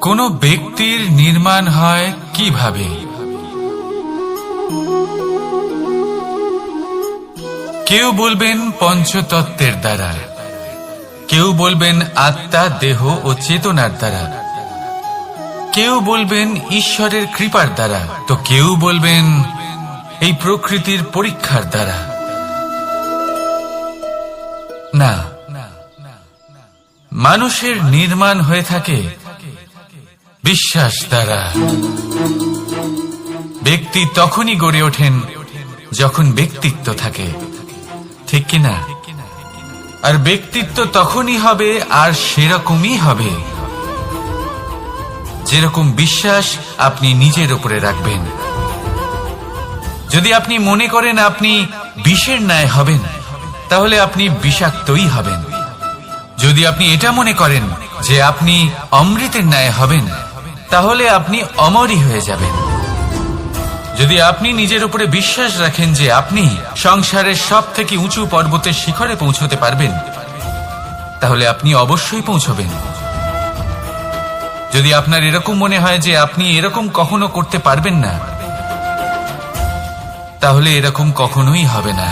কোনো ব্যক্তির নির্মাণ হয় কিভাবে? কেউ বলবেন পঞ্চতত্ত্বের দ্বারা, কেউ বলবেন আত্মা, দেহ ও চেতনার দ্বারা, কেউ বলবেন ঈশ্বরের কৃপার দ্বারা, তো কেউ বলবেন এই প্রকৃতির পরীক্ষার দ্বারা। না, মানুষের নির্মাণ হয়ে থাকে বিশ্বাস দ্বারা। ব্যক্তি তখনই গড়ে ওঠেন যখন ব্যক্তিত্ব থাকে, ঠিক কিনা? আর ব্যক্তিত্ব তখনই হবে আর সেরকমই হবে যেরকম বিশ্বাস আপনি নিজের উপরে রাখবেন। যদি আপনি মনে করেন আপনি বিষের ন্যায় হবেন, তাহলে আপনি বিষাক্তই হবেন। যদি আপনি এটা মনে করেন যে আপনি অমৃতের ন্যায় হবেন, তাহলে আপনি অমরই হয়ে যাবেন। যদি আপনি নিজের উপরে বিশ্বাস রাখেন যে আপনি সংসারের সব থেকে উঁচু পর্বতের শিখরে পৌঁছতে পারবেন, তাহলে আপনি অবশ্যই পৌঁছবেন। যদি আপনার এরকম মনে হয় যে আপনি এরকম কখনো করতে পারবেন না, তাহলে এরকম কখনোই হবে না।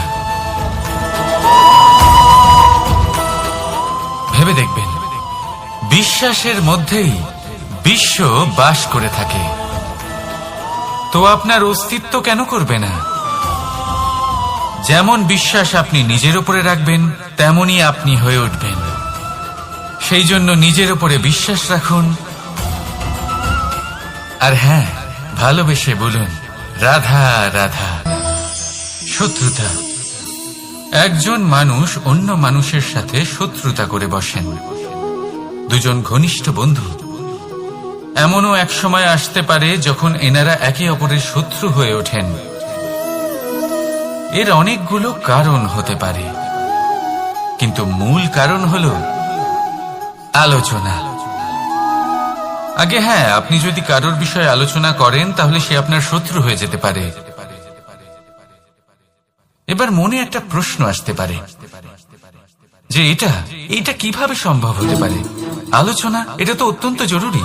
ভেবে দেখবেন, বিশ্বাসের মধ্যেই বিশ্ব বাস করে থাকে, তো আপনার অস্তিত্ব কেন করবে না? যেমন বিশ্বাস আপনি নিজের উপরে রাখবেন, তেমনই আপনি হয়ে উঠবেন। সেই জন্য নিজের উপরে বিশ্বাস রাখুন, আর হ্যাঁ, ভালোবেসে বলুন রাধা রাধা। শত্রুতা। একজন মানুষ অন্য মানুষের সাথে শত্রুতা করে বসেন, দুজন ঘনিষ্ঠ বন্ধু। এমনও এক সময় আসতে পারে যখন এনারা একে অপরের শত্রু হয়ে ওঠেন। এর অনেকগুলো কারণ হতে পারে, কিন্তু মূল কারণ হল আলোচনা। আগে হ্যাঁ, আপনি যদি কারোর বিষয়ে আলোচনা করেন তাহলে সে আপনার শত্রু হয়ে যেতে পারে। এবার মনে একটা প্রশ্ন আসতে পারে যে এটা কিভাবে সম্ভব হতে পারে? আলোচনা, এটা তো অত্যন্ত জরুরি।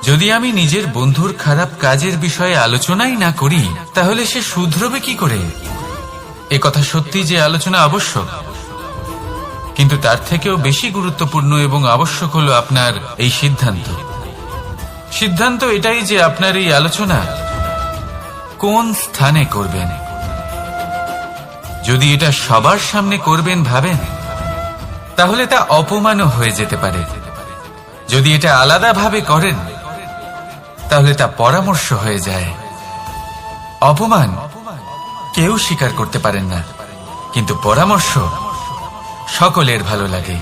যদি আমি নিজের বন্ধুর খারাপ কাজের বিষয়ে আলোচনাই না করি, তাহলে সে শুধরবে কি করে? এ কথা সত্যি যে আলোচনা আবশ্যক, কিন্তু তার থেকেও বেশি গুরুত্বপূর্ণ এবং আবশ্যক হলো আপনার এই সিদ্ধান্ত। সিদ্ধান্ত এটাই যে আপনার এই আলোচনা কোন স্থানে করবেন। যদি এটা সবার সামনে করবেন ভাবেন, তাহলে তা অপমানও হয়ে যেতে পারে। যদি এটা আলাদাভাবে করেন, তাহলে তা পরামর্শ হয়ে যায়। অপমান কেউ স্বীকার করতে পারেন না, কিন্তু পরামর্শ সকলের ভালো লাগে।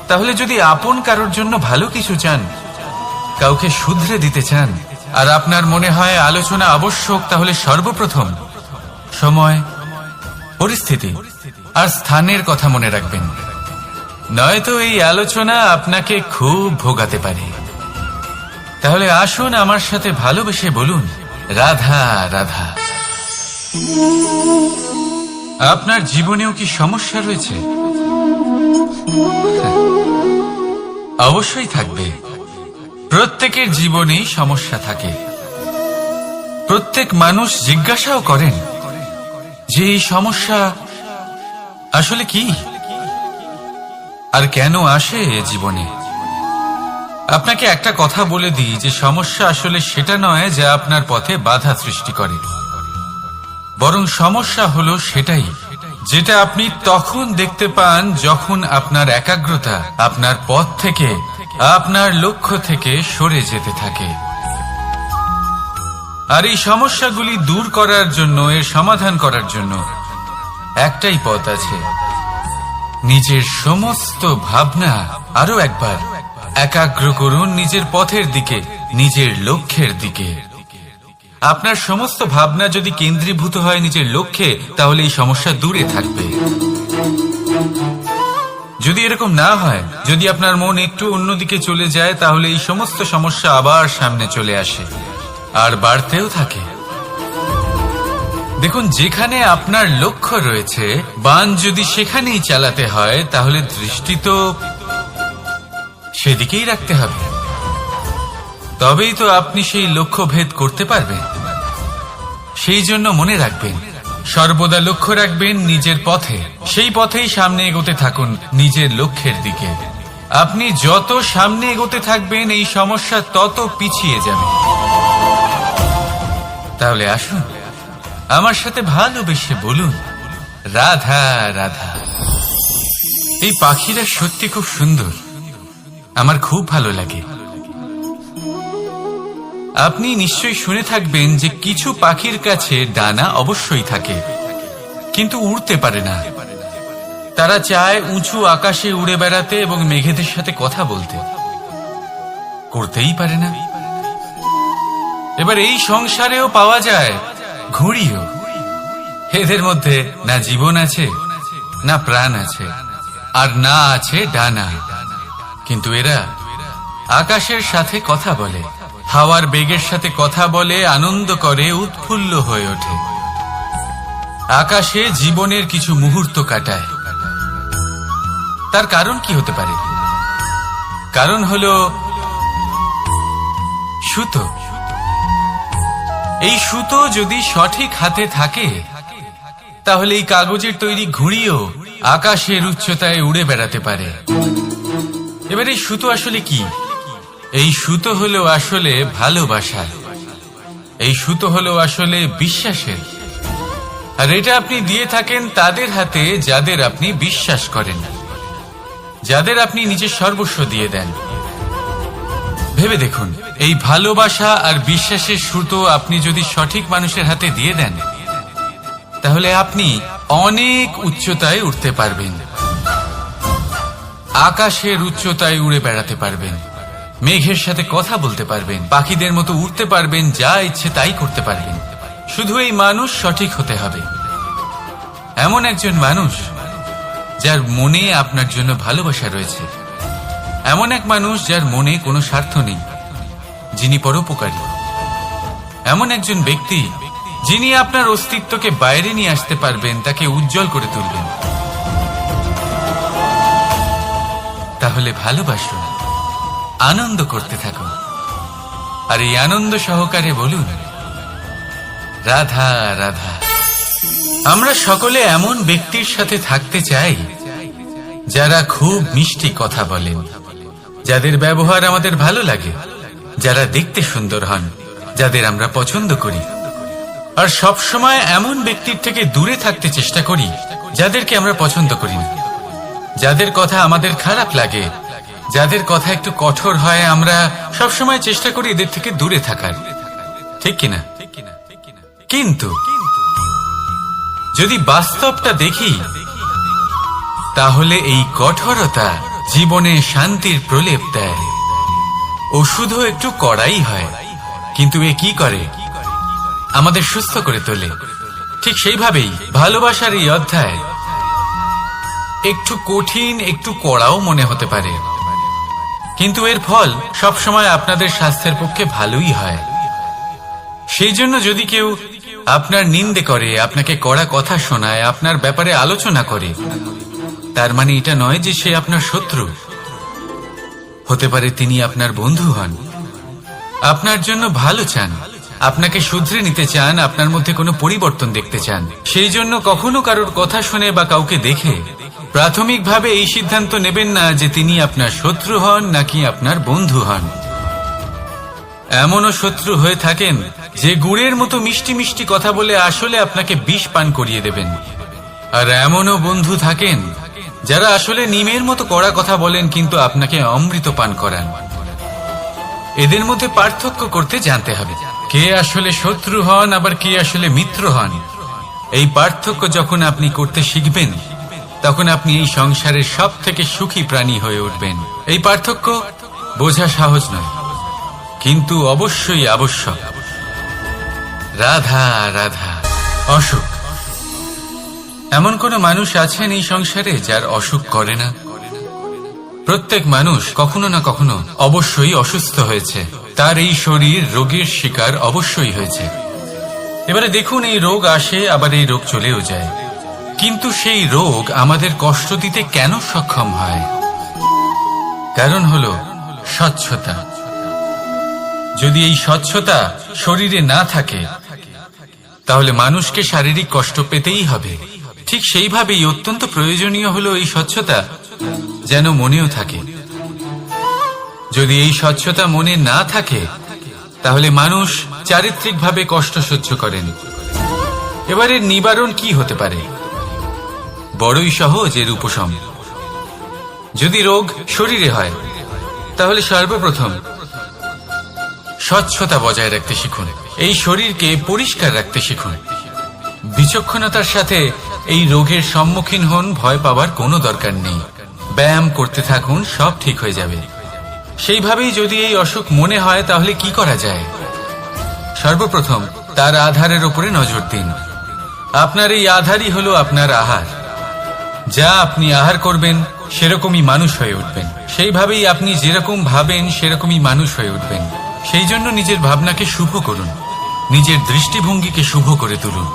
তাহলে যদি আপন কারোর জন্য ভালো কিছু চান, কাউকে শুধরে দিতে চান, আর আপনার মনে হয় আলোচনা আবশ্যক, তাহলে সর্বপ্রথম সময়, পরিস্থিতি আর স্থানের কথা মনে রাখবেন, নয়তো এই আলোচনা আপনাকে খুব ভোগাতে পারে। তাহলে আসুন আমার সাথে ভালোবেসে বলুন রাধা রাধা। আপনার জীবনেও কি সমস্যা রয়েছে? অবশ্যই থাকবে। প্রত্যেকের জীবনেই সমস্যা থাকে। প্রত্যেক মানুষ জিজ্ঞাসাও করেন যে এই সমস্যা আসলে কি আর কেন আসে জীবনে। আপনাকে একটা কথা বলে দিই যে সমস্যা আসলে সেটা নয় যা আপনার পথে বাধা সৃষ্টি করে, বরং সমস্যা হলো সেটাই যেটা আপনি তখন দেখতে পান যখন আপনার একাগ্রতা আপনার পথ থেকে, আপনার লক্ষ্য থেকে সরে যেতে থাকে। আর এই সমস্যাগুলি দূর করার জন্য, এর সমাধান করার জন্য একটাই পথ আছে, নিজের সমস্ত ভাবনা আরো একবার একাগ্র করুন নিজের পথের দিকে, নিজের লক্ষ্যের দিকে। আপনার সমস্ত ভাবনা যদি কেন্দ্রীভূত হয় নিজের লক্ষ্যে, তাহলে এই সমস্যা দূরে থাকবে। যদি এরকম না হয়, যদি আপনার মন একটু অন্যদিকে চলে যায়, তাহলে এই সমস্ত সমস্যা আবার সামনে চলে আসে আর বাড়তেও থাকে। দেখুন, যেখানে আপনার লক্ষ্য রয়েছে, বাণ যদি সেখানেই চালাতে হয়, তাহলে দৃষ্টি তো সেদিকেই রাখতে হবে। তবেই তো আপনি সেই লক্ষ্য ভেদ করতে পারবেন। সেই জন্য মনে রাখবেন, সর্বদা লক্ষ্য রাখবেন নিজের পথে, সেই পথেই সামনে এগোতে থাকুন নিজের লক্ষ্যের দিকে। আপনি যত সামনে এগোতে থাকবেন এই সমস্যা তত পিছিয়ে যাবে। তাহলে আসুন আমার সাথে ভালোবেসে বলুন, রাধা রাধা। এই পাখিরা সত্যি খুব সুন্দর, আমার খুব ভালো লাগে। আপনি নিশ্চয়ই শুনে থাকবেন যে কিছু পাখির কাছে ডানা অবশ্যই থাকে, কিন্তু উড়তে পারে না। তারা চায় উঁচু আকাশে উড়ে বেড়াতে এবং মেঘেদের সাথে কথা বলতে, করতেই পারে না। এবার এই সংসারেও পাওয়া যায় ঘুড়িও। এদের মধ্যে না জীবন আছে, না প্রাণ আছে, আর না আছে ডানা, কিন্তু এরা আকাশের সাথে কথা বলে, হাওয়ার বেগের সাথে কথা বলে, আনন্দ করে, উৎফুল্ল হয়ে ওঠে। আকাশে জীবনের কিছু মুহূর্ত কাটায়। তার কারণ কি হতে পারে? কারণ হলো সুতো। এই সুতো যদি সঠিক হাতে থাকে তাহলে এই কাগজের তৈরি ঘুড়িও আকাশের উচ্চতায় উড়ে বেড়াতে পারে। এবার এই সুতো আসলে কি? এই সুতো হলো আসলে ভালোবাসা, এই সুতো হলো আসলে বিশ্বাসের। আর এটা আপনি দিয়ে থাকেন তাদের হাতে যাদের আপনি বিশ্বাস করেন, যাদের আপনি নিজের সর্বস্ব দিয়ে দেন। ভেবে দেখুন, এই ভালোবাসা আর বিশ্বাসের সুতো আপনি যদি সঠিক মানুষের হাতে দিয়ে দেন তাহলে আপনি অনেক উচ্চতায় উঠতে পারবেন, আকাশের উচ্চতায় উড়ে বেড়াতে পারবেন, মেঘের সাথে কথা বলতে পারবেন, পাখিদের মতো উড়তে পারবেন, যা ইচ্ছে তাই করতে পারবেন। শুধু এই মানুষ সঠিক হতে হবে, এমন একজন মানুষ যার মনে আপনার জন্য ভালোবাসা রয়েছে, এমন এক মানুষ যার মনে কোনো স্বার্থ নেই, যিনি পরোপকারী, এমন একজন ব্যক্তি যিনি আপনার অস্তিত্বকে বাইরে নিয়ে আসতে পারবেন, তাকে উজ্জ্বল করে তুলবেন। তাহলে ভালোবাসুন, আনন্দ করতে থাকুন, আর এই আনন্দ সহকারে বলুন, রাধা রাধা। আমরা সকলে এমন ব্যক্তির সাথে থাকতে চাই যারা খুব মিষ্টি কথা বলেন, যাদের ব্যবহার আমাদের ভালো লাগে, যারা দেখতে সুন্দর হন, যাদের আমরা পছন্দ করি। আর সব সময় এমন ব্যক্তির থেকে দূরে থাকতে চেষ্টা করি যাদেরকে আমরা পছন্দ করি না, যাদের কথা আমাদের খারাপ লাগে, যাদের কথা একটু কঠোর হয়। আমরা সব সময় চেষ্টা করি এদের থেকে দূরে থাকার, ঠিক কিনা? কিন্তু যদি বাস্তবটা দেখি তাহলে এই কঠোরতা জীবনে শান্তির প্রলেপ দেয়। ও শুধু একটু কড়াই হয়, কিন্তু এ কি করে? আমাদের সুস্থ করে তোলে। ঠিক সেইভাবেই ভালোবাসার এই অধ্যায় একটু কঠিন, একটু কড়াও মনে হতে পারে, কিন্তু এর ফল সবসময় আপনাদের স্বাস্থ্যের পক্ষে ভালোই হয়। সেই জন্য যদি কেউ আপনার নিন্দে করে, আপনাকে কড়া কথা শোনায়, আপনার ব্যাপারে আলোচনা করে, তার মানে এটা নয় যে সে আপনার শত্রু। হতে পারে তিনি আপনার বন্ধু হন, আপনার জন্য ভালো চান, আপনাকে শুধরে নিতে চান, আপনার মধ্যে কোনো পরিবর্তন দেখতে চান। সেই জন্য কখনো কারোর কথা শুনে বা কাউকে দেখে প্রাথমিকভাবে এই সিদ্ধান্ত নেবেন না যে তিনি আপনার শত্রু হন নাকি আপনার বন্ধু হন। এমনও শত্রু হয়ে থাকেন যে গুড়ের মতো মিষ্টি মিষ্টি কথা বলে আসলে আপনাকে বিষ পান করিয়ে দেবেন। আর এমনও বন্ধু থাকেন যারা আসলে নিমের মতো কড়া কথা বলেন কিন্তু আপনাকে অমৃত পান করান। এদের মধ্যে পার্থক্য করতে জানতে হবে, কে আসলে শত্রু হন আবার কে আসলে মিত্র হন। এই পার্থক্য যখন আপনি করতে শিখবেন তখন আপনি এই সংসারের সব থেকে সুখী প্রাণী হয়ে উঠবেন। এই পার্থক্য বোঝা সহজ নয়, কিন্তু অবশ্যই আবশ্যক। রাধা রাধা। অসুখ। এমন কোন মানুষ আছেন এই সংসারে যার অসুখ করে না? প্রত্যেক মানুষ কখনো না কখনো অবশ্যই অসুস্থ হয়েছে, তার এই শরীর রোগের শিকার অবশ্যই হয়েছে। এবারে দেখুন, এই রোগ আসে আবার এই রোগ চলেও যায়, কিন্তু সেই রোগ আমাদের কষ্ট দিতে কেন সক্ষম হয়? কারণ হলো স্বচ্ছতা। যদি এই স্বচ্ছতা শরীরে না থাকে তাহলে মানুষকে শারীরিক কষ্ট পেতেই হবে। ঠিক সেইভাবেই অত্যন্ত প্রয়োজনীয় হলো এই স্বচ্ছতা যেন মনেও থাকে। যদি এই স্বচ্ছতা মনে না থাকে তাহলে মানুষ চারিত্রিকভাবে কষ্ট সহ্য করেন। এবারে নিবারণ কি হতে পারে? বড়ই সহজ এর উপশম। যদি রোগ শরীরে হয় তাহলে সর্বপ্রথম স্বচ্ছতা বজায় রাখতে শিখুন। এই শরীরকে পরিষ্কার রাখতে শিখুন। বিচক্ষণতার সাথে এই রোগের সম্মুখীন হন। ভয় পাবার কোনো দরকার নেই। ব্যায়াম করতে থাকুন, সব ঠিক হয়ে যাবে। সেইভাবেই যদি এই অসুখ মনে হয় তাহলে কি করা যায়? সর্বপ্রথম তার আধারের উপরে নজর দিন। আপনার এই আধারই হলো আপনার আহার। যা আপনি আহার করবেন সেরকমই মানুষ হয়ে উঠবেন। সেইভাবেই আপনি যেরকম ভাবেন সেরকমই মানুষ হয়ে উঠবেন। সেই জন্য নিজের ভাবনাকে শুভ করুন, নিজের দৃষ্টিভঙ্গিকে শুভ করে তুলুন।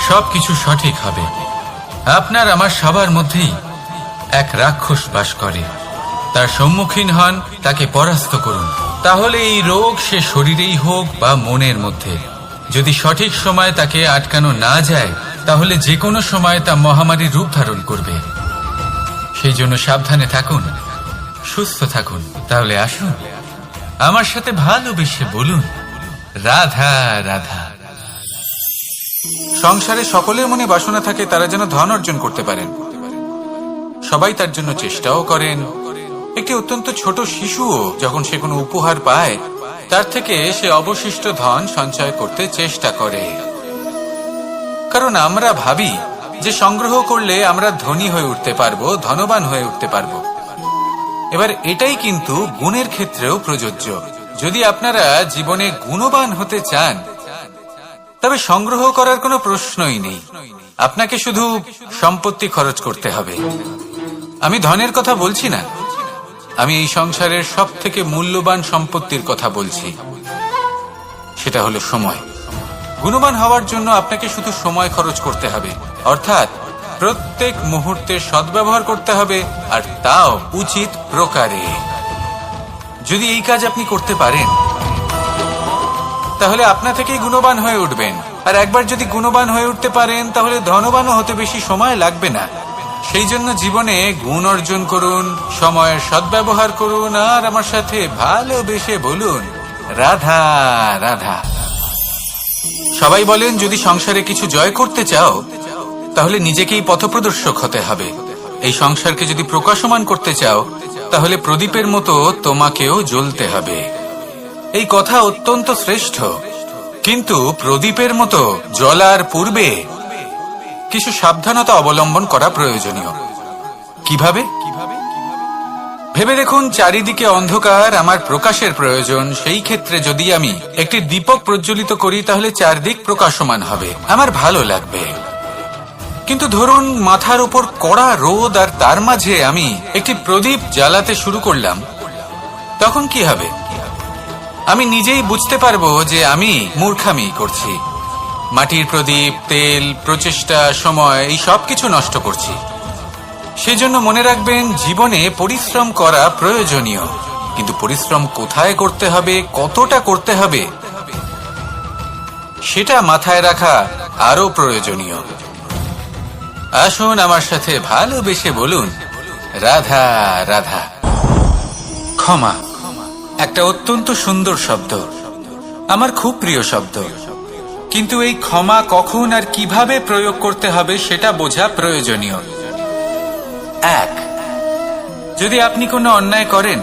সবকিছু সঠিক হবে। আপনার আমার সবার মধ্যেই এক রাক্ষস বাস করে। তার সম্মুখীন হন, তাকে পরাস্ত করুন। তাহলে এই রোগ সে শরীরেই হোক বা মনের মধ্যে, যদি সঠিক সময় তাকে আটকানো না যায় তাহলে যে কোনো সময় তা মহামারীর রূপ ধারণ করবে। সেই জন্য সাবধানে থাকুন, সুস্থ থাকুন। তাহলে আসুন আমার সাথে ভালোবেসে বলুন, রাধা রাধা। সংসারে সকলের মনে বাসনা থাকে তারা যেন ধন অর্জন করতে পারেন। সবাই তার জন্য চেষ্টাও করেন। একটি অত্যন্ত ছোট শিশুও যখন সে কোনো উপহার পায় তার থেকে সে অবশিষ্ট ধন সঞ্চয় করতে চেষ্টা করে। কারণ আমরা ভাবি যে সংগ্রহ করলে আমরা ধনী হয়ে উঠতে পারবো, ধনবান হয়ে উঠতে পারবো। এবার এটাই কিন্তু গুণের ক্ষেত্রেও প্রযোজ্য। যদি আপনারা জীবনে গুণবান হতে চান তবে সংগ্রহ করার কোনো প্রশ্নই নেই। আপনাকে শুধু সম্পত্তি খরচ করতে হবে। আমি ধনের কথা বলছি না, আমি এই সংসারের সব থেকে মূল্যবান সম্পত্তির কথা বলছি। সেটা হলো সময়। গুণবান হওয়ার জন্য আপনাকে শুধু সময় খরচ করতে হবে, অর্থাৎ প্রত্যেক মুহূর্তের সদ্ব্যবহার করতে হবে, আর তাও উচিত প্রকারে। যদি এই কাজ আপনি করতে পারেন তাহলে আপনা থেকেই গুণবান হয়ে উঠবেন। আর একবার যদি গুণবান হয়ে উঠতে পারেন তাহলে ধনবানও হতে বেশি সময় লাগবে না। সেই জন্য জীবনে গুণ অর্জন করুন, সময়ের সদ্ব্যবহার করুন, আর আমার সাথে ভালোবেসে বলুন, রাধা রাধা। সবাই বলেন যদি সংসারে কিছু জয় করতে চাও তাহলে নিজেকেই পথপ্রদর্শক হতে হবে। এই সংসারকে যদি প্রকাশমান করতে চাও তাহলে প্রদীপের মতো তোমাকেও জ্বলতে হবে। এই কথা অত্যন্ত শ্রেষ্ঠ, কিন্তু প্রদীপের মতো জ্বলার পূর্বে কিছু সাবধানতা অবলম্বন করা প্রয়োজনীয়। কিভাবে? ভেবে দেখুন, চারিদিকে অন্ধকার, আমার প্রকাশের প্রয়োজন। সেই ক্ষেত্রে যদি আমি একটি দীপক প্রজ্বলিত করি তাহলে চারদিক প্রকাশমান হবে, আমার ভালো লাগবে। কিন্তু ধরুন মাথার উপর কড়া রোদ আর তার মাঝে আমি একটি প্রদীপ জ্বালাতে শুরু করলাম, তখন কি হবে? আমি নিজেই বুঝতে পারবো যে আমি মূর্খামি করছি। মাটির প্রদীপ, তেল, প্রচেষ্টা, সময়, এই সব কিছু নষ্ট করছি। সেজন্য মনে রাখবেন, জীবনে পরিশ্রম করা প্রয়োজনীয়, কিন্তু পরিশ্রম কোথায় করতে হবে, কতটা করতে হবে, সেটা মাথায় রাখা আরো প্রয়োজনীয়। আসুন আমার সাথে ভালোবেসে বলুন, রাধা রাধা। ক্ষমা একটা অত্যন্ত সুন্দর শব্দ, আমার খুব প্রিয় শব্দ। কিন্তু এই ক্ষমা কখন আর কিভাবে প্রয়োগ করতে হবে সেটা বোঝা প্রয়োজনীয়। এক, যদি আপনি কোনো অন্যায় করেন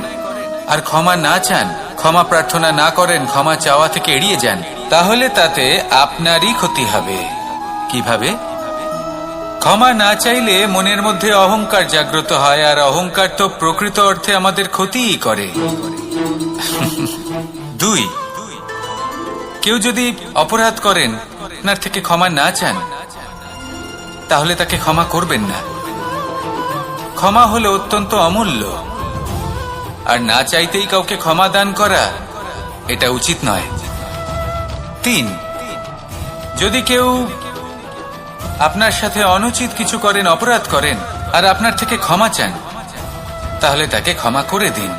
আর ক্ষমা না চান, ক্ষমা প্রার্থনা না করেন, ক্ষমা চাওয়া থেকে এড়িয়ে যান, তাহলে তাতে আপনারই ক্ষতি হবে। কিভাবে? ক্ষমা না চাইলে মনের মধ্যে অহংকার জাগ্রত হয়, আর অহংকার তো প্রকৃত অর্থে আমাদের ক্ষতিই করে। দুই, কেউ যদি অপরাধ করেন, আপনার থেকে ক্ষমা না চান, তাহলে তাকে ক্ষমা করবেন না। ক্ষমা হলো অত্যন্ত অমূল্য, আর না চাইতেই কাউকে ক্ষমা দান করা এটা উচিত নয়। তিন, যদি কেউ আপনার সাথে অনুচিত কিছু করেন, অপরাধ করেন, আর আপনার থেকে ক্ষমা চান, তাহলে তাকে ক্ষমা করে দিন।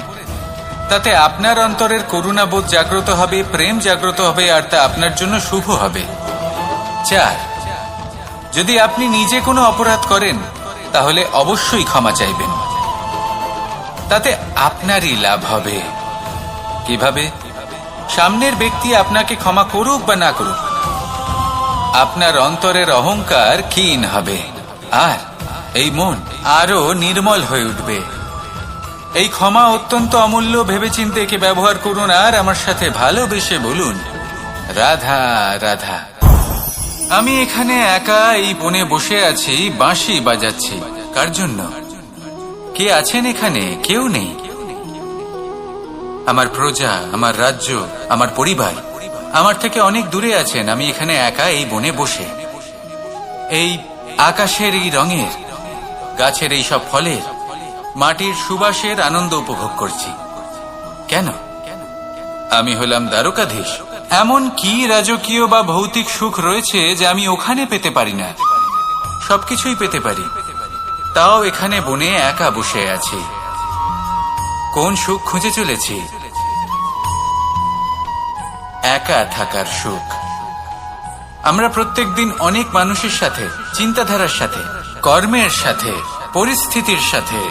তাতে আপনার অন্তরের করুণাবোধ জাগ্রত হবে, প্রেম জাগ্রত হবে, আর তা আপনার জন্য শুভ হবে। 4, যদি আপনি নিজে কোনো অপরাধ করেন তাহলে অবশ্যই ক্ষমা চাইবেন, তাতে আপনারই লাভ হবে। কিভাবে? সামনের ব্যক্তি আপনাকে ক্ষমা করুক বা না করুক, আপনার অন্তরের অহংকার ক্ষীণ হবে, আর এই মন আরো নির্মল হয়ে উঠবে। এই ক্ষমা অত্যন্ত অমূল্য, ভেবেচিন্তে একে ব্যবহার করুন আর আমার সাথে ভালোবেসে বলুন, রাধা রাধা। আমি এখানে একা এই বনে বসে আছি, বাঁশি বাজাচ্ছি। কার জন্য? কে আছেন এখানে? কেউ নেই। আমার প্রজা, আমার রাজ্য, আমার পরিবার আমার থেকে অনেক দূরে আছেন। আমি এখানে একা এই বনে বসে এই আকাশের এই রঙের, গাছের এই সব ফলের, মাটির সুবাসের আনন্দ উপভোগ করছি। কেন? আমি হলাম দ্বারকাধীশ। এমন কি রাজকীয় বা ভৌতিক সুখ রয়েছে যে আমি ওখানে পেতে পারি না? সবকিছুই পেতে পারি, তাও এখানে বনে একা বসে আছি। কোন সুখ খুঁজে চলেছি? একা থাকার সুখ। আমরা প্রত্যেকদিন অনেক মানুষের সাথে, চিন্তাধারার সাথে, কর্মের সাথে, পরিস্থিতির সাথে,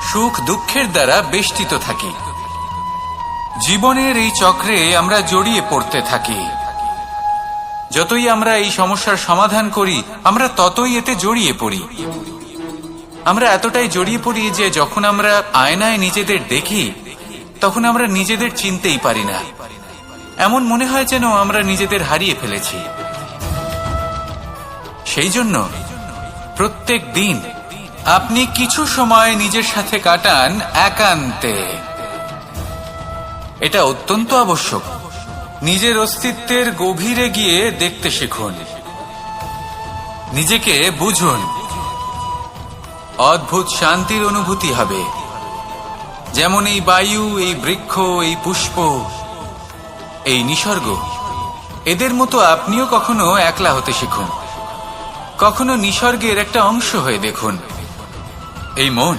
সুখ দুঃখের দ্বারা বেষ্টিত থাকি। জীবনের এই চক্রে আমরা জড়িয়ে পড়তে থাকি। যতই আমরা এই সমস্যার সমাধান করি, আমরা ততই এতে জড়িয়ে পড়ি। আমরা এতটাই জড়িয়ে পড়ি যে যখন আমরা আয়নায় নিজেদের দেখি, তখন আমরা নিজেদের চিনতেই পারি না। এমন মনে হয় যেন আমরা নিজেদের হারিয়ে ফেলেছি। সেই জন্য প্রত্যেক দিন আপনি কিছু সময় নিজের সাথে কাটান একান্তে। এটা অত্যন্ত আবশ্যক। নিজের অস্তিত্বের গভীরে গিয়ে দেখতে শিখুন, নিজেকে বুঝুন। অদ্ভুত শান্তির অনুভূতি হবে। যেমন এই বায়ু, এই বৃক্ষ, এই পুষ্প, এই নিসর্গ, এদের মতো আপনিও কখনো একলা হতে শিখুন। কখনো নিসর্গের একটা অংশ হয়ে দেখুন। এই মন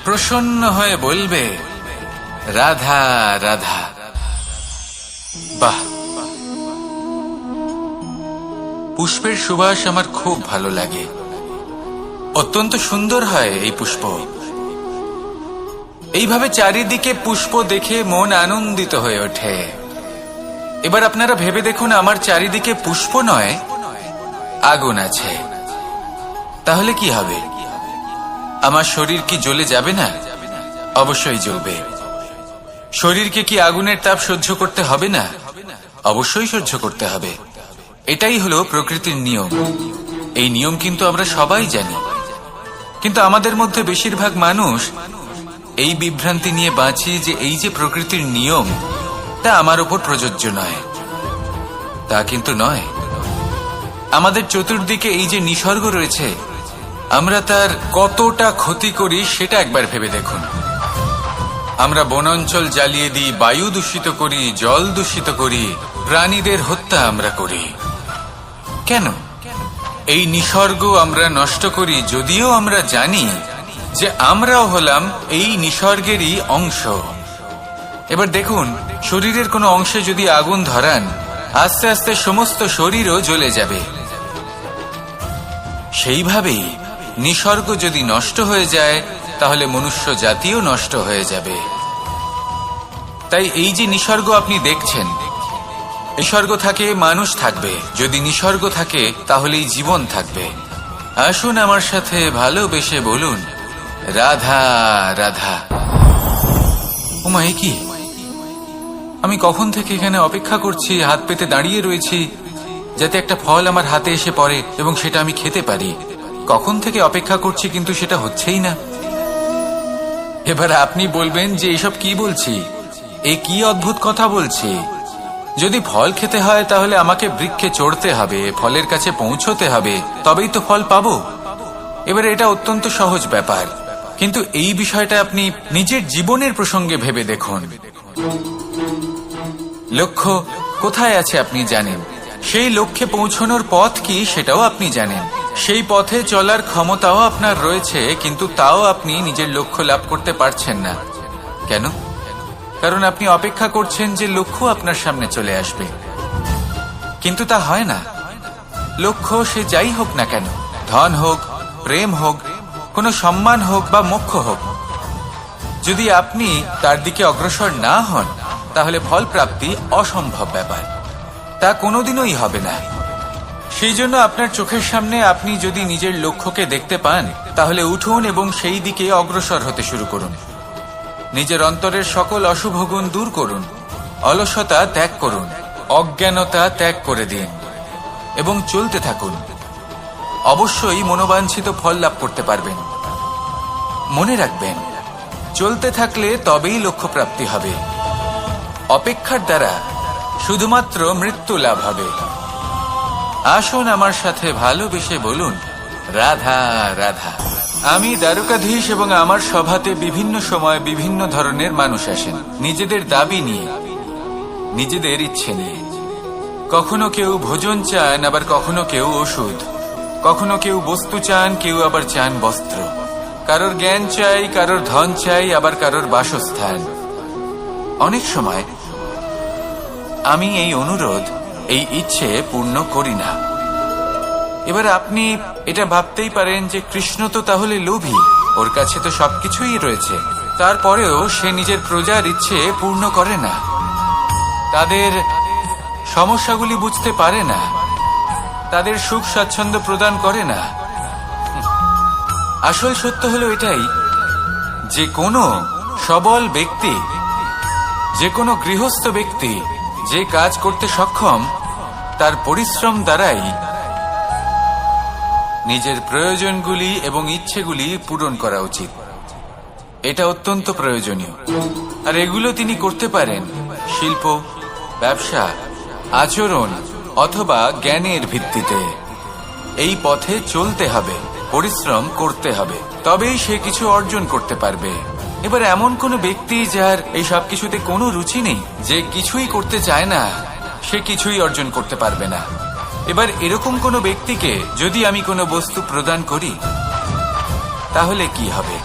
প্রসন্ন হয়ে বলবে, রাধা রাধা। বাহ, পুষ্পের সুবাস আমার খুব ভালো লাগে। অত্যন্ত সুন্দর হয় এই পুষ্প। এইভাবে চারিদিকে পুষ্প দেখে মন আনন্দিত হয়ে ওঠে। এবার আপনারা ভেবে দেখুন, আমার চারিদিকে পুষ্প নয়, আগুন আছে। তাহলে কি হবে? আমার শরীর কি জ্বলে যাবে না? অবশ্যই জ্বলবে। শরীরকে কি আগুনের তাপ সহ্য করতে হবে না? অবশ্যই সহ্য করতে হবে। এটাই হলো প্রকৃতির নিয়ম। এই নিয়ম কিন্তু আমরা সবাই জানি, কিন্তু আমাদের মধ্যে বেশিরভাগ মানুষ এই বিভ্রান্তি নিয়ে বাঁচি যে এই যে প্রকৃতির নিয়ম, তা আমার উপর প্রযোজ্য নয়। তা কিন্তু নয়। আমাদের চতুর্দিকে এই যে নিসর্গ রয়েছে, আমরা তার কতটা ক্ষতি করি সেটা একবার ভেবে দেখুন। আমরা বনাঞ্চল জ্বালিয়ে দিই, বায়ু দূষিত করি, জল দূষিত করি, প্রাণীদের হত্যা আমরা করি। কেন? এই নিসর্গ আমরা নষ্ট করি, যদিও আমরা জানি যে আমরাও হলাম এই নিসর্গেরই অংশ। এবার দেখুন, শরীরের কোনো অংশে যদি আগুন ধরান, আস্তে আস্তে সমস্ত শরীরও জ্বলে যাবে। সেইভাবেই নিসর্গ যদি নষ্ট হয়ে যায়, তাহলে মনুষ্য জাতিও নষ্ট হয়ে যাবে। তাই এই যে নিসর্গ আপনি দেখছেন, নিসর্গ থাকে মানুষ থাকবে। যদি নিসর্গ থাকে তাহলেই জীবন থাকবে। আসুন আমার সাথে ভালোবেসে বলুন, রাধা রাধা। ওমা, এ কি? আমি কখন থেকে এখানে অপেক্ষা করছি, হাত পেতে দাঁড়িয়ে রয়েছি যাতে একটা ফল আমার হাতে এসে পড়ে এবং সেটা আমি খেতে পারি। কখন থেকে অপেক্ষা করছি, কিন্তু সেটা হচ্ছেই না। এবার আপনি বলবেন যে এসব কি বলছি, এ কি অদ্ভুত কথা বলছি। যদি ফল খেতে হয় তাহলে আমাকে বৃক্ষে চড়তে হবে, ফলের কাছে পৌঁছতে হবে, তবেই তো ফল পাবো। এবার এটা অত্যন্ত সহজ ব্যাপার, কিন্তু এই বিষয়টা আপনি নিজের জীবনের প্রসঙ্গে ভেবে দেখুন। লক্ষ্য কোথায় আছে আপনি জানেন, সেই লক্ষ্যে পৌঁছানোর পথ কি সেটাও আপনি জানেন, সেই পথে চলার ক্ষমতাও আপনার রয়েছে, কিন্তু তাও আপনি নিজের লক্ষ্য লাভ করতে পারছেন না। কেন? কারণ আপনি অপেক্ষা করছেন যে লক্ষ্য আপনার সামনে চলে আসবে, কিন্তু তা হয় না। লক্ষ্য সে যাই হোক না কেন, ধন হোক, প্রেম হোক, কোনো সম্মান হোক বা মোক্ষ হোক, যদি আপনি তার দিকে অগ্রসর না হন তাহলে ফল প্রাপ্তি অসম্ভব ব্যাপার, তা কোনোদিনই হবে না। সেই জন্য আপনার চোখের সামনে আপনি যদি নিজের লক্ষ্যকে দেখতে পান তাহলে উঠুন এবং সেই দিকে অগ্রসর হতে শুরু করুন। নিজের অন্তরের সকল অশুভ গুণ দূর করুন, অলসতা ত্যাগ করুন, অজ্ঞানতা ত্যাগ করে দিন এবং চলতে থাকুন। অবশ্যই মনোবাঞ্ছিত ফল লাভ করতে পারবেন। মনে রাখবেন, চলতে থাকলে তবেই লক্ষ্য প্রাপ্তি হবে। অপেক্ষার দ্বারা শুধুমাত্র মৃত্যু লাভ হবে। আসুন আমার সাথে ভালোবেসে বলুন, রাধা রাধা। আমি দ্বারকাধীশ এবং আমার সভাতে বিভিন্ন সময় বিভিন্ন ধরনের মানুষ আসেন, নিজেদের দাবি নিয়ে, নিজেদের ইচ্ছে নিয়ে। কখনো কেউ ভোজন চান, আবার কখনো কেউ ওষুধ, কখনো কেউ বস্তু চান, কেউ আবার চান বস্ত্র। কারোর জ্ঞান চাই, কারোর ধন চাই, আবার কারোর বাসস্থান। অনেক সময় আমি এই অনুরোধ, এই ইচ্ছে পূর্ণ করি না। এবার আপনি এটা ভাবতেই পারেন যে কৃষ্ণ তো তাহলে লোভী, ওর কাছে তো সবকিছুই রয়েছে, তারপরেও সে নিজের প্রজার ইচ্ছে পূর্ণ করে না, তাদের সমস্যাগুলি বুঝতে পারে না, তাদের সুখ স্বাচ্ছন্দ্য প্রদান করে না। আসল সত্য হলো এটাই যে কোনো সবল ব্যক্তি, যে কোনো গৃহস্থ ব্যক্তি যে কাজ করতে সক্ষম, তার পরিশ্রম দ্বারাই নিজের প্রয়োজনগুলি এবং ইচ্ছেগুলি পূরণ করা উচিত। এটা অত্যন্ত প্রয়োজনীয়। আর এগুলো তিনি করতে পারেন শিল্প, ব্যবসা, আচরণ অথবা জ্ঞানের ভিত্তিতে। এই পথে চলতে হবে, পরিশ্রম করতে হবে, তবেই সে কিছু অর্জন করতে পারবে। এবার এমন কোনো ব্যক্তি যার এই সব কিছুতে কোনো রুচি নেই, যে কিছুই করতে চায় না, সে কিছুই অর্জন করতে পারবে না। এবার এরকম কোনো ব্যক্তিকে যদি আমি কোনো বস্তু প্রদান করি তাহলে কি হবে?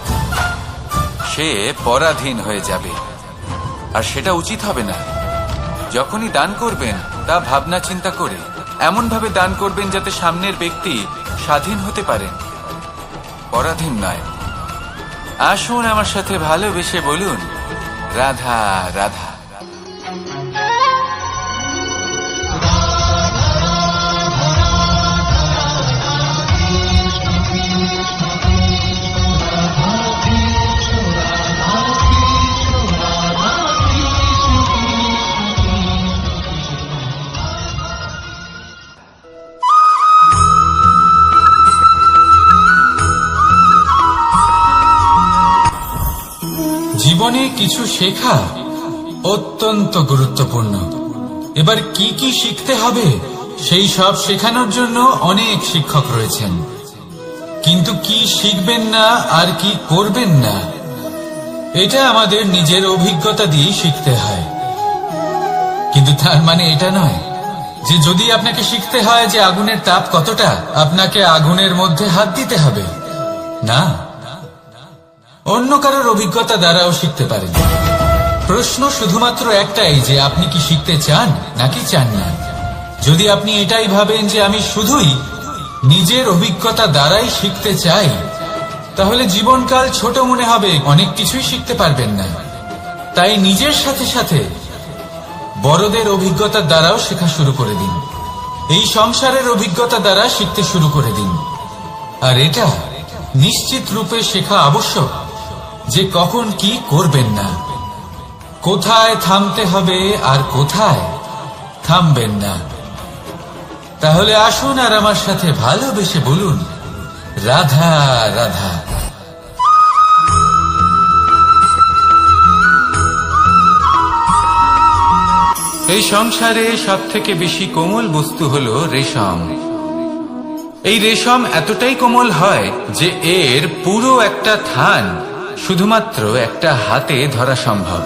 সে পরাধীন হয়ে যাবে, আর সেটা উচিত হবে না। যখনই দান করবেন তা ভাবনা চিন্তা করে এমন ভাবে দান করবেন যাতে সামনের ব্যক্তি স্বাধীন হতে পারেন, পরাধীন নয়। আসুন আমার সাথে ভালোবেসে বলুন, রাধা রাধা। জীবনে কিছু শেখা অত্যন্ত গুরুত্বপূর্ণ। এবার কি কি শিখতে হবে সেই সব শেখানোর জন্য অনেক শিক্ষক রয়েছেন, কিন্তু কি শিখবেন না আর কি করবেন না এটা আমাদের নিজের অভিজ্ঞতা দিয়ে শিখতে হয়। কিন্তু তার মানে এটা নয় যে যদি আপনাকে শিখতে হয় যে আগুনের তাপ কতটা, আপনাকে আগুনের মধ্যে হাত দিতে হবে। না, অন্য কারোর অভিজ্ঞতা দ্বারাও শিখতে পারেন। প্রশ্ন শুধুমাত্র একটাই যে আপনি কি শিখতে চান নাকি চান না। যদি আপনি এটাই ভাবেন যে আমি শুধুই নিজের অভিজ্ঞতা দ্বারাই শিখতে চাই, তাহলে জীবনকাল ছোট মনে হবে, অনেক কিছুই শিখতে পারবেন না। তাই নিজের সাথে সাথে বড়দের অভিজ্ঞতার দ্বারাও শেখা শুরু করে দিন। এই সংসারের অভিজ্ঞতা দ্বারা শিখতে শুরু করে দিন। আর এটা নিশ্চিত রূপে শেখা আবশ্যক যে কখন কি করবেন না, কোথায় থামতে হবে আর কোথায় থামবেন না। তাহলে আসুন আর আমার সাথে ভালোবেসে বলুন, রাধা রাধা। এই সংসারে সব থেকে বেশি কোমল বস্তু হলো রেশম। এই রেশম এতটাই কোমল হয় যে এর পুরো একটা থান শুধুমাত্র একটা হাতে ধরা সম্ভব।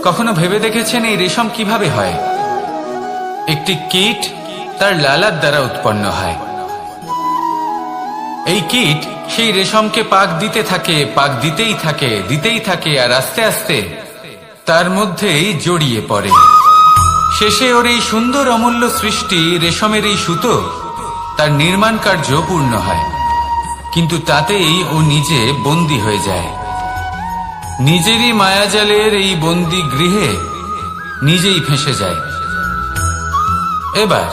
কখনো ভেবে দেখেছেন এই রেশম কিভাবে হয়? একটি কীট তার লালার দ্বারা উৎপন্ন হয়। এই কীট সেই রেশমকে পাক দিতে থাকে, পাক দিতেই থাকে আর আস্তে আস্তে তার মধ্যেই জড়িয়ে পড়ে। শেষে ওর এই সুন্দর অমূল্য সৃষ্টি রেশমের এই সুতো তার নির্মাণ কার্য পূর্ণ হয়, কিন্তু তাতেই ও নিজে বন্দী হয়ে যায়। নিজেরই মায়াজালের এই বন্দী গৃহে নিজেই ফেঁসে যায়। এবার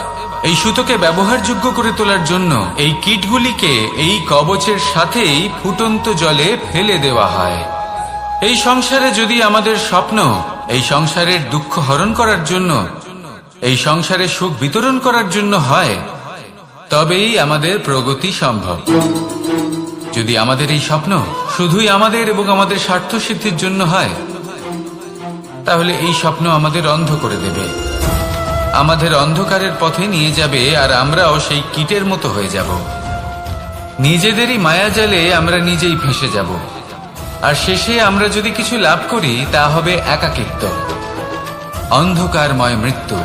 এই সুতোকে ব্যবহারযোগ্য করে তোলার জন্য এই কীটগুলিকে এই কবচের সাথেই ফুটন্ত জলে ফেলে দেওয়া হয়। এই সংসারে যদি আমাদের স্বপ্ন এই সংসারের দুঃখ হরণ করার জন্য, এই সংসারে সুখ বিতরণ করার জন্য হয়, তবেই আমাদের প্রগতি সম্ভব। যদি আমাদের এই স্বপ্ন শুধুই আমাদের এবং আমাদের স্বার্থ সিদ্ধির জন্য হয়, তাহলে এই স্বপ্ন আমাদের অন্ধ করে দেবে, আমাদের অন্ধকারের পথে নিয়ে যাবে, আর আমরাও সেই কীটের মতো হয়ে যাব। নিজেদেরই মায়াজালে আমরা নিজেই ফেঁসে যাব, আর শেষে আমরা যদি কিছু লাভ করি তা হবে একাকিত্ব, অন্ধকারময় মৃত্যু।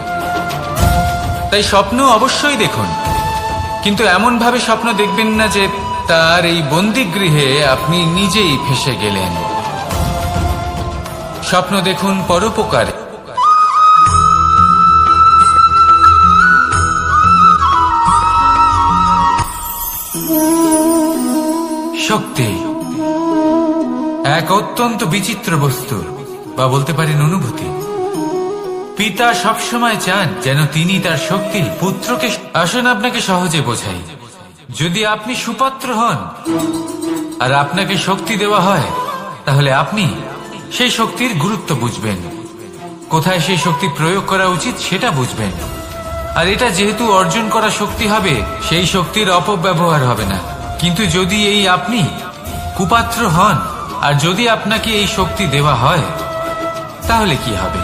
তাই স্বপ্ন অবশ্যই দেখুন, কিন্তু এমন ভাবে স্বপ্ন দেখবেন না যে তার এই বন্দিগৃহে আপনি নিজেই ফেঁসে গেলেন। স্বপ্ন দেখুন পরোপকারে। শক্তি এক অত্যন্ত বিচিত্র বস্তু, বা বলতে পারেন অনুভূতি। পিতা সবসময় চান যেন তিনি তার শক্তি পুত্রকে। আসুন আপনাকে সহজে বোঝাই। যদি আপনি সুপাত্র হন আর আপনাকে শক্তি দেওয়া হয়, তাহলে আপনি সেই শক্তির গুরুত্ব বুঝবেন, কোথায় সেই শক্তি প্রয়োগ করা উচিত সেটা বুঝবেন। আর এটা যেহেতু অর্জন করা শক্তি হবে, সেই শক্তির অপব্যবহার হবে না। কিন্তু যদি এই আপনি কুপাত্র হন আর যদি আপনাকে এই শক্তি দেওয়া হয়, তাহলে কি হবে?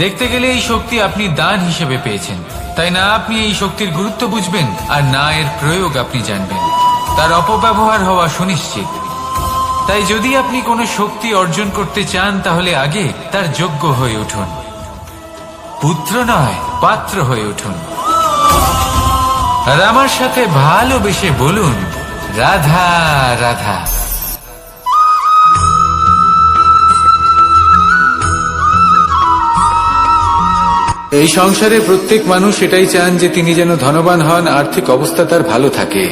দেখতে গেলে এই শক্তি আপনি দান হিসেবে পেয়েছেন, তাই না আপনি এই শক্তির গুরুত্ব বুঝবেন আর না এর প্রয়োগ আপনি জানবেন। তার অপব্যবহার হওয়া সুনিশ্চিত। তাই যদি আপনি কোনো শক্তি অর্জন করতে চান, তাহলে আগে তার যোগ্য হয়ে উঠুন, পুত্র নয় পাত্র হয়ে উঠুন। আর আমার সাথে ভালোবেসে বলুন, রাধা রাধা। এই সংসারে প্রত্যেক মানুষ এটাই চান যে তিনি যেন ধনবান হন, আর্থিক অবস্থা তার ভালো থাকে,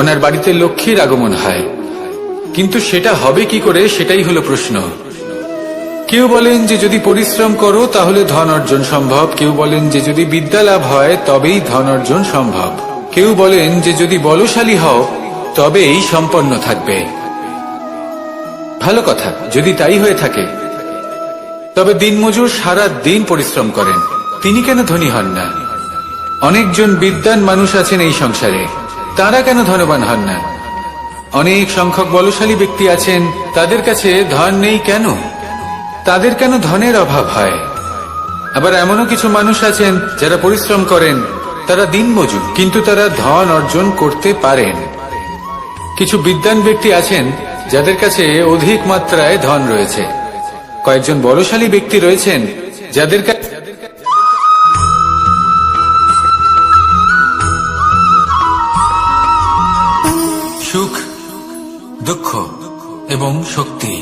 ওনার বাড়িতে লক্ষ্মীর আগমন হয়। কিন্তু সেটা হবে কি করে, সেটাই হলো প্রশ্ন। কেউ বলেন যে যদি পরিশ্রম করো তাহলে ধন অর্জন সম্ভব, কেউ বলেন যে যদি বিদ্যা লাভ হয় তবেই ধন অর্জন সম্ভব, কেউ বলেন যে যদি বলশালী হও তবেই সম্পন্ন থাকবে। ভালো কথা, যদি তাই হয়ে থাকে, তবে দিনমজুর সারা দিন পরিশ্রম করেন, তিনি কেন ধনী হন না? অনেকজন বিদ্বান মানুষ আছেন এই সংসারে, তারা কেন ধনবান হন না? অনেক সংখ্যক বলশালী ব্যক্তি আছেন, তাদের কাছে ধন নেই কেন? তাদের কেন ধনের অভাব হয়? আবার এমনও কিছু মানুষ আছেন যারা পরিশ্রম করেন, তারা দিনমজুর, কিন্তু তারা ধন অর্জন করতে পারেন। কিছু বিদ্বান ব্যক্তি আছেন যাদের কাছে অধিক মাত্রায় ধন রয়েছে, কয়েকজন বলশালী ব্যক্তি রয়েছেন যাদের কাছে সুখ, দুঃখ এবং শক্তি,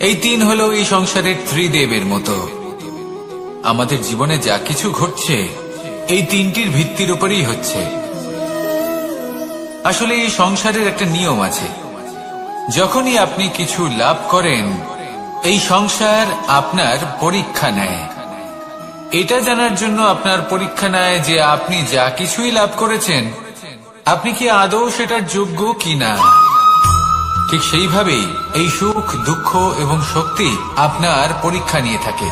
এই তিন হলো এই সংসারের ত্রিদেবের মতো। আমাদের জীবনে যা কিছু ঘটছে এই তিনটির ভিত্তির উপরেই হচ্ছে। আসলে এই সংসারের একটা নিয়ম আছে, যখনই আপনি কিছু লাভ করেন, এই সংসার আপনার পরীক্ষা নেয়। এটা জানার জন্য আপনার পরীক্ষা নেয় যে আপনি যা কিছুই লাভ করেছেন, আপনি কি আদৌ সেটার যোগ্য কিনা। ঠিক সেইভাবেই এই সুখ, দুঃখ এবং শক্তি আপনার পরীক্ষা নিয়ে থাকে।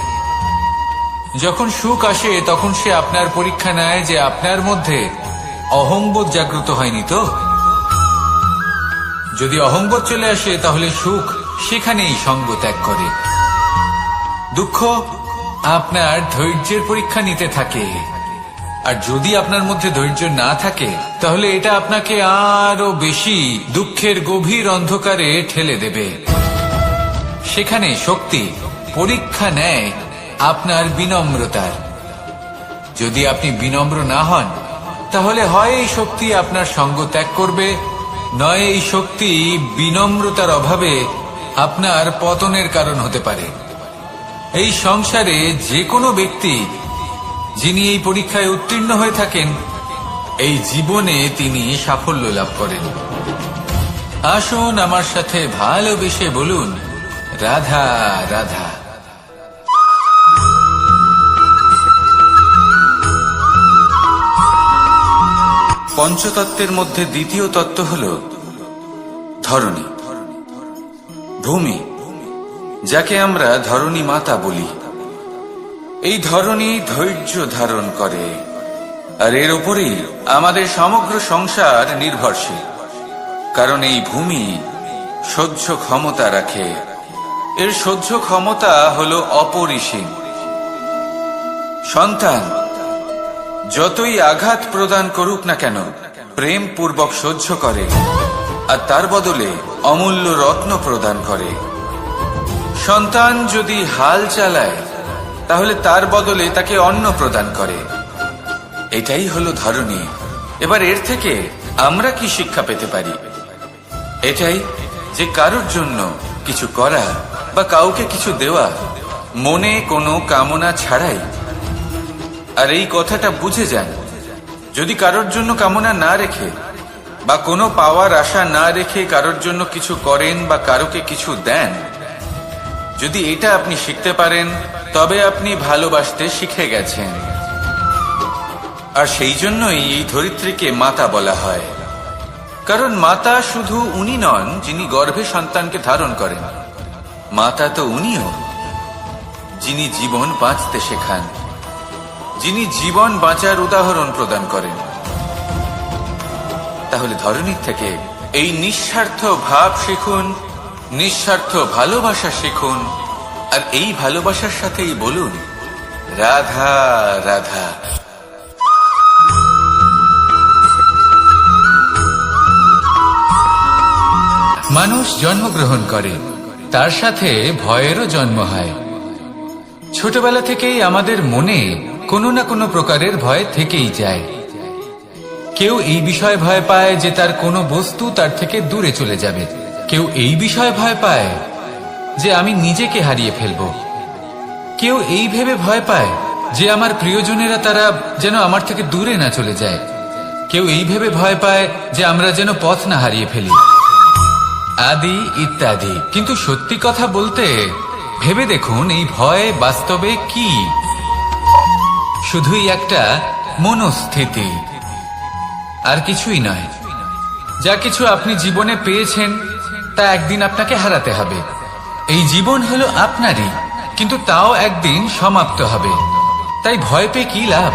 যখন সুখ আসে তখন সে আপনার পরীক্ষা নেয় যে আপনার মধ্যে অহংবোধ জাগ্রত হয়নি তো। যদি অহংবোধ চলে আসে তাহলে সুখ সেখানেই সঙ্গ ত্যাগ করে। দুঃখ আপনার ধৈর্যের পরীক্ষা নিতে থাকে, আর যদি আপনার মধ্যে ধৈর্য না থাকে তাহলে এটা আপনাকে আরো বেশি দুঃখের গভীর অন্ধকারে ঠেলে দেবে। সেখানে শক্তি পরীক্ষা নেয় আপনার বিনম্রতার। যদি আপনি বিনম্র না হন তাহলে হয় এই শক্তি আপনার সঙ্গ ত্যাগ করবে, নয় এই শক্তি বিনম্রতার অভাবে আপনার পতনের কারণ হতে পারে। এই সংসারে যে কোনো ব্যক্তি যিনি এই পরীক্ষায় উত্তীর্ণ হয়ে থাকেন, এই জীবনে তিনি সাফল্য লাভ করেন। আসুন আমার সাথে ভালোবেসে বলুন, রাধা রাধা। পঞ্চতত্ত্বের মধ্যে দ্বিতীয় তত্ত্ব হল ধরণী, ভূমি, যাকে আমরা ধরণী মাতা বলি। এই ধরণী ধৈর্য ধারণ করে, আর এর উপরেই আমাদের সমগ্র সংসার নির্ভরশীল। কারণ এই ভূমি সহ্য ক্ষমতা রাখে, এর সহ্য ক্ষমতা হল অপরিসীম। সন্তান যতই আঘাত প্রদান করুক না কেন, প্রেম পূর্বক সহ্য করে, আর তার বদলে অমূল্য রত্ন প্রদান করে। সন্তান যদি হাল চালায়, তাহলে তার বদলে তাকে অন্ন প্রদান করে। এটাই হলো ধরণী। এবার এর থেকে আমরা কি শিক্ষা পেতে পারি? এটাই যে কারোর জন্য কিছু করা বা কাউকে কিছু দেওয়া মনে কোনো কামনা ছাড়াই। আর এই কথাটা বুঝে যান, যদি কারোর জন্য কামনা না রেখে বা কোনো পাওয়ার আশা না রেখে কারোর জন্য কিছু করেন বা কারোকে কিছু দেন, যদি এটা আপনি শিখতে পারেন, তবে আপনি ভালোবাসতে শিখে গেছেন। আর সেই জন্যই এই ধরিত্রীকে মাতা বলা হয়। কারণ মাতা শুধু উনি নন যিনি গর্ভে সন্তানকে ধারণ করেন, মাতা তো উনিও যিনি জীবন বাঁচতে শেখান, যিনি জীবন বাঁচার উদাহরণ প্রদান করেন। তাহলে ধরণীর থেকে এই নিঃস্বার্থ ভাব শিখুন, নিঃস্বার্থ ভালোবাসা শিখুন, আর এই ভালোবাসার সাথেই বলুন, রাধা রাধা। মানুষ জন্মগ্রহণ করে, তার সাথে ভয়েরও জন্ম হয়। ছোটবেলা থেকেই আমাদের মনে কোনো না কোনো প্রকারের ভয় থেকেই যায়। কেউ এই বিষয়ে ভয় পায় যে তার কোনো বস্তু তার থেকে দূরে চলে যাবে, কেউ এই বিষয়ে ভয় পায় যে আমি নিজেকে হারিয়ে ফেলব, কেউ এই ভেবে ভয় পায় যে আমার প্রিয়জনেরা তারা যেন আমার থেকে দূরে না চলে যায়, কেউ এই ভেবে ভয় পায় যে আমরা যেন পথ না হারিয়ে ফেলি, আদি ইত্যাদি। কিন্তু সত্যি কথা বলতে ভেবে দেখুন, এই ভয় বাস্তবে কি? শুধুই একটা মনস্থিতি, আর কিছুই নয়। যা কিছু আপনি জীবনে পেয়েছেন তা একদিন আপনাকে হারাতে হবে। এই জীবন হলো আপনারই, কিন্তু তাও একদিন সমাপ্ত হবে। তাই ভয় পেয়ে কি লাভ?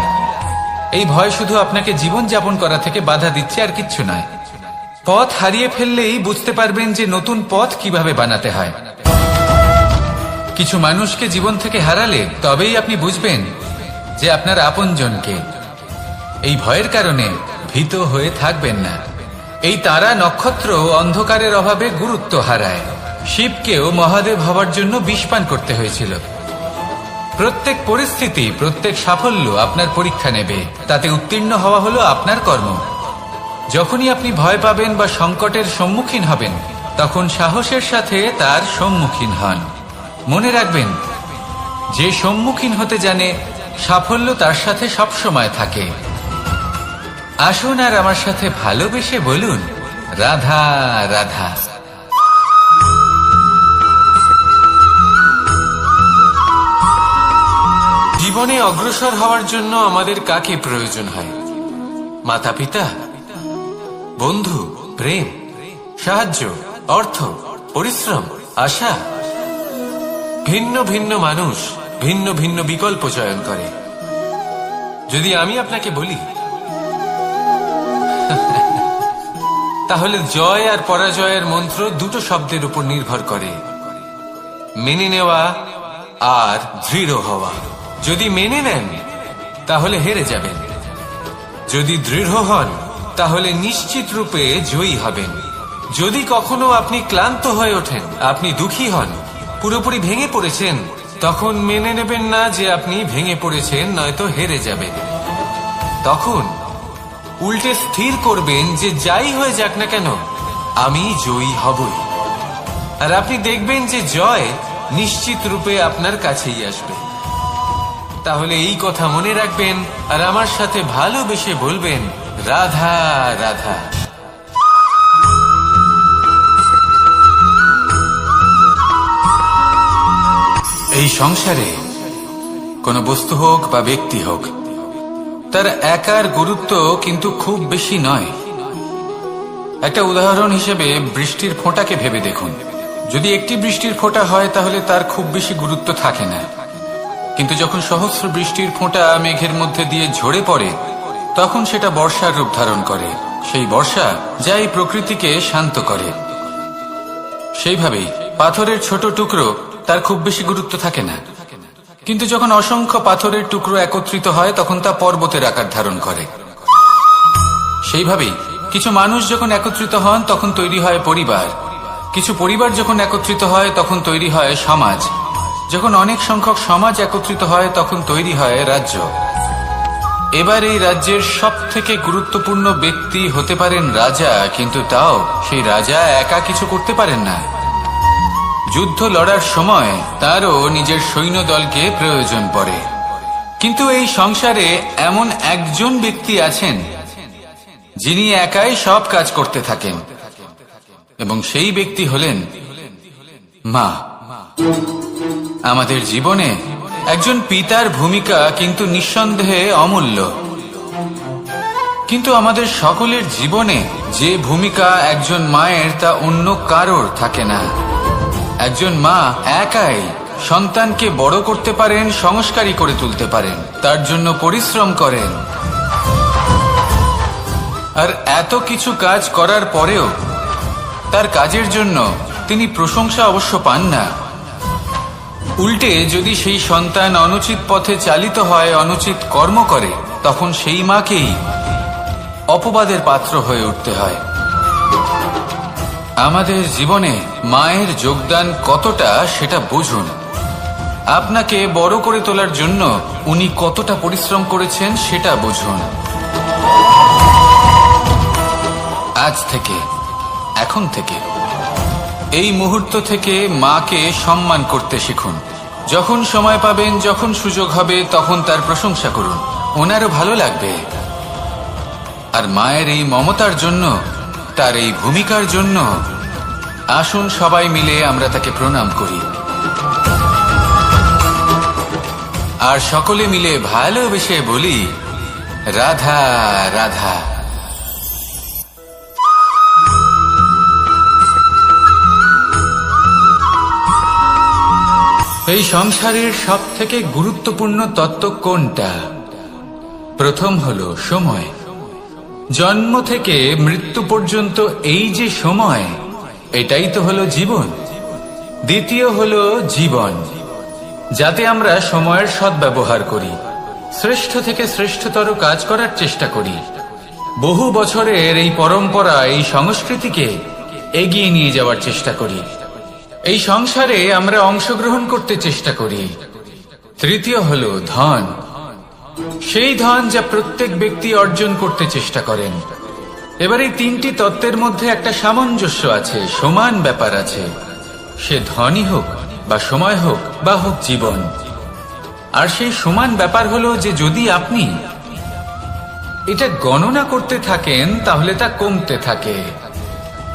এই ভয় শুধু আপনাকে জীবন যাপন করা থেকে বাধা দিচ্ছে, আর কিচ্ছু নয়। পথ হারিয়ে ফেললেই বুঝতে পারবেন যে নতুন পথ কিভাবে বানাতে হয়। কিছু মানুষকে জীবন থেকে হারালে তবেই আপনি বুঝবেন যে আপনার আপনজনকে। এই ভয়ের কারণে ভীত হয়ে থাকবেন না। এই তারা নক্ষত্র অন্ধকারের অভাবে গুরুত্ব হারায়। শিবকেও মহাদেব হওয়ার জন্য বিষপান করতে হয়েছিল। প্রত্যেক পরিস্থিতি, প্রত্যেক সাফল্য আপনার পরীক্ষা নেবে, তাতে উত্তীর্ণ হওয়া হলো আপনার কর্ম। যখনই আপনি ভয় পাবেন বা সংকটের সম্মুখীন হবেন, তখন সাহসের সাথে তার সম্মুখীন হন। মনে রাখবেন, যে সম্মুখীন হতে জানে, সাফল্য তার সাথে সবসময় থাকে। আসুন আর আমার সাথে ভালোবেসে বলুন, রাধা রাধা। জীবনে অগ্রসর হওয়ার জন্য আমাদের কাকে প্রয়োজন হয়? মাতা পিতা, বন্ধু, প্রেম, সাহায্য, অর্থ, পরিশ্রম, আশা। ভিন্ন ভিন্ন মানুষ ভিন্ন ভিন্ন বিকল্প চয়ন করে। যদি আমি আপনাকে বলি, তাহলে জয় আর পরাজয়ের মন্ত্র দুটো শব্দের উপর নির্ভর করে, মেনে নেওয়া আর দৃঢ় হওয়া। যদি মেনে নেন তাহলে হেরে যাবেন, যদি দৃঢ় হন তাহলে নিশ্চিত রূপে জয়ী হবেন। যদি কখনো আপনি ক্লান্ত হয়ে ওঠেন, আপনি দুঃখী হন, পুরোপুরি ভেঙে পড়েছেন, তখন মেনে নেবেন না যে আপনি ভেঙে পড়েছেন, নয়তো হেরে যাবেন। তখন উল্টে স্থির করবেন যে যাই হয়ে যাক না কেন আমি জয়ী হবই। আর আপনি দেখবেন যে জয় নিশ্চিত রূপে আপনার কাছেই আসবে। তাহলে এই কথা মনে রাখবেন আর আমার সাথে ভালোবেসে বলবেন, রাধা রাধা। এই সংসারে কোনো বস্তু হোক বা ব্যক্তি হোক, তার একার গুরুত্ব কিন্তু খুব বেশি নয়। একটা উদাহরণ হিসেবে বৃষ্টির ফোঁটাকে ভেবে দেখুন। যদি একটি বৃষ্টির ফোঁটা হয় তাহলে তার খুব বেশি গুরুত্ব থাকে না, কিন্তু যখন সহস্র বৃষ্টির ফোঁটা মেঘের মধ্যে দিয়ে ঝরে পড়ে তখন সেটা বর্ষার রূপ ধারণ করে। সেই বর্ষা যা এই প্রকৃতিকে শান্ত করে। সেইভাবেই পাথরের ছোট টুকরো তার খুব বেশি গুরুত্ব থাকে না, কিন্তু যখন অসংখ্য পাথরের টুকরো একত্রিত হয় তখন তা পর্বতের আকার ধারণ করে। সেইভাবেই কিছু মানুষ যখন একত্রিত হন তখন তৈরি হয় পরিবার, কিছু পরিবার যখন একত্রিত হয় তখন তৈরি হয় সমাজ, যখন অনেক সংখ্যক সমাজ একত্রিত হয় তখন তৈরি হয় রাজ্য। এবার এই রাজ্যের সব থেকে গুরুত্বপূর্ণ ব্যক্তি হতে পারেন রাজা, কিন্তু তাও সেই রাজা একা কিছু করতে পারেন না। যুদ্ধ লড়ার সময় তারও নিজের সৈন্যদলকে প্রয়োজন পড়ে। কিন্তু এই সংসারে এমন একজন ব্যক্তি আছেন যিনি একাই সব কাজ করতে থাকেন, এবং সেই ব্যক্তি হলেন মা। আমাদের জীবনে একজন পিতার ভূমিকা কিন্তু নিঃসন্দেহে অমূল্য, কিন্তু আমাদের সকলের জীবনে যে ভূমিকা একজন মায়ের তা অন্য কারোর থাকে না। একজন মা একাই সন্তানকে বড় করতে পারেন, সংস্কারী করে তুলতে পারেন, তার জন্য পরিশ্রম করেন। আর এত কিছু কাজ করার পরেও তার কাজের জন্য তিনি প্রশংসা অবশ্য পান না। উল্টে যদি সেই সন্তান অনুচিত পথে চালিত হয়, অনুচিত কর্ম করে, তখন সেই মাকেই অপবাদের পাত্র হয়ে উঠতে হয়। আমাদের জীবনে মায়ের যোগদান কতটা সেটা বুঝুন। আপনাকে বড় করে তোলার জন্য উনি কতটা পরিশ্রম করেছেন সেটা বুঝুন। আজ থেকে, এখন থেকে, এই মুহূর্ত থেকে মাকে সম্মান করতে শিখুন। যখন সময় পাবেন, যখন সুযোগ হবে, তখন তার প্রশংসা করুন, ওনারও ভালো লাগবে। আর মায়ের এই মমতার জন্য, তার এই ভূমিকার জন্য আসুন সবাই মিলে আমরা তাকে প্রণাম করি, আর সকলে মিলে ভালোবেসে বলি, রাধা রাধা। এই সংসারের সব থেকে গুরুত্বপূর্ণ তত্ত্ব কোনটা? প্রথম হলো সময়। জন্ম থেকে মৃত্যু পর্যন্ত এই যে সময়, এটাই তো হলো জীবন। দ্বিতীয় হলো জীবন, যাতে আমরা সময়ের সদ্ব্যবহার করি, শ্রেষ্ঠ থেকে শ্রেষ্ঠতর কাজ করার চেষ্টা করি। বহু বছরের এই পরম্পরা, এই সংস্কৃতিকে এগিয়ে নিয়ে যাওয়ার চেষ্টা করি। এই সংসারে আমরা অংশগ্রহণ করতে চেষ্টা করি। তৃতীয় হলো ধন, সেই ধন যা প্রত্যেক ব্যক্তি অর্জন করতে চেষ্টা করেন। এবার এই তিনটি তত্ত্বের মধ্যে একটা সামঞ্জস্য আছে, সমান ব্যাপার আছে। সে ধনই হোক বা সময় হোক বা হোক জীবন। আর সেই সমান ব্যাপার হলো যে যদি আপনি এটা গণনা করতে থাকেন তাহলে তা কমতে থাকে,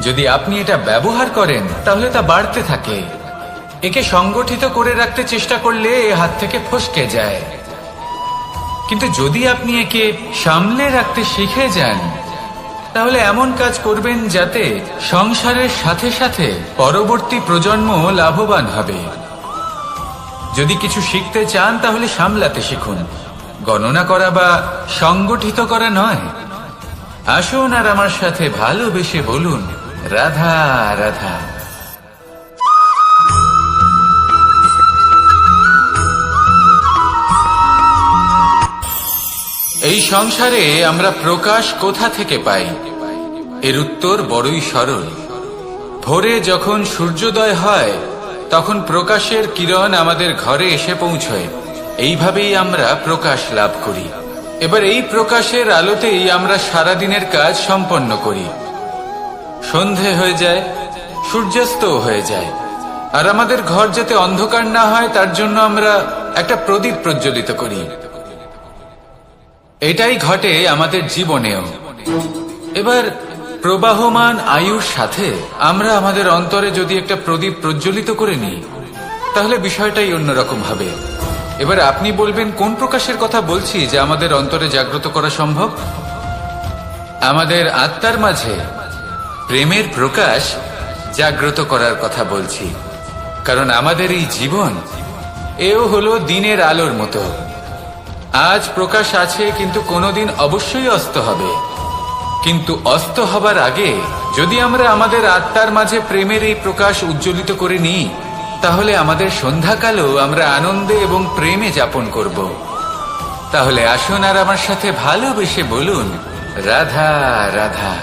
যদি আপনি এটা ব্যবহার করেন তাহলে তা বাড়তে থাকে। একে সংগঠিত করে রাখতে চেষ্টা করলে এ হাত থেকে ফসকে যায়, কিন্তু যদি আপনি একে সামলে রাখতে শিখে যান তাহলে এমন কাজ করবেন যাতে সংসারের সাথে সাথে পরবর্তী প্রজন্ম লাভবান হবে। যদি কিছু শিখতে চান তাহলে সামলাতে শিখুন, গণনা করা বা সংগঠিত করা নয়। আসুন আর আমার সাথে ভালোবেসে বলুন, রাধা রাধা। এই সংসারে আমরা প্রকাশ কোথা থেকে পাই? এর উত্তর বড়ই সরল। ভোরে যখন সূর্যোদয় হয় তখন প্রকাশের কিরণ আমাদের ঘরে এসে পৌঁছয়। এইভাবেই আমরা প্রকাশ লাভ করি। এবার এই প্রকাশের আলোতেই আমরা সারাদিনের কাজ সম্পন্ন করি। সন্ধে হয়ে যায়, সূর্যাস্তও হয়ে যায়, আর আমাদের ঘর যাতে অন্ধকার না হয় তার জন্য আমরা একটা প্রদীপ প্রজ্বলিত করি। এটাই ঘটে আমাদের জীবনেও। এবার প্রবাহমান আয়ুর সাথে আমরা আমাদের অন্তরে যদি একটা প্রদীপ প্রজ্বলিত করে নিই, তাহলে বিষয়টাই অন্যরকম হবে। এবার আপনি বলবেন কোন প্রকাশের কথা বলছি যা আমাদের অন্তরে জাগ্রত করা সম্ভব? আমাদের আত্মার মাঝে প্রেমের প্রকাশ জাগ্রত করার কথা বলছি। কারণ আমাদের এই জীবন এও হলো দিনের আলোর মতো। আজ প্রকাশ আছে, কিন্তু কোনোদিন অবশ্যই অস্ত হবে। কিন্তু অস্ত হবার আগে যদি আমরা আমাদের আত্মার মাঝে প্রেমের এই প্রকাশ উজ্জ্বলিত করে নিই, তাহলে আমাদের সন্ধ্যাকালও আমরা আনন্দে এবং প্রেমে যাপন করব। তাহলে আসুন আর আমার সাথে ভালোবেসে বলুন, রাধা রাধা।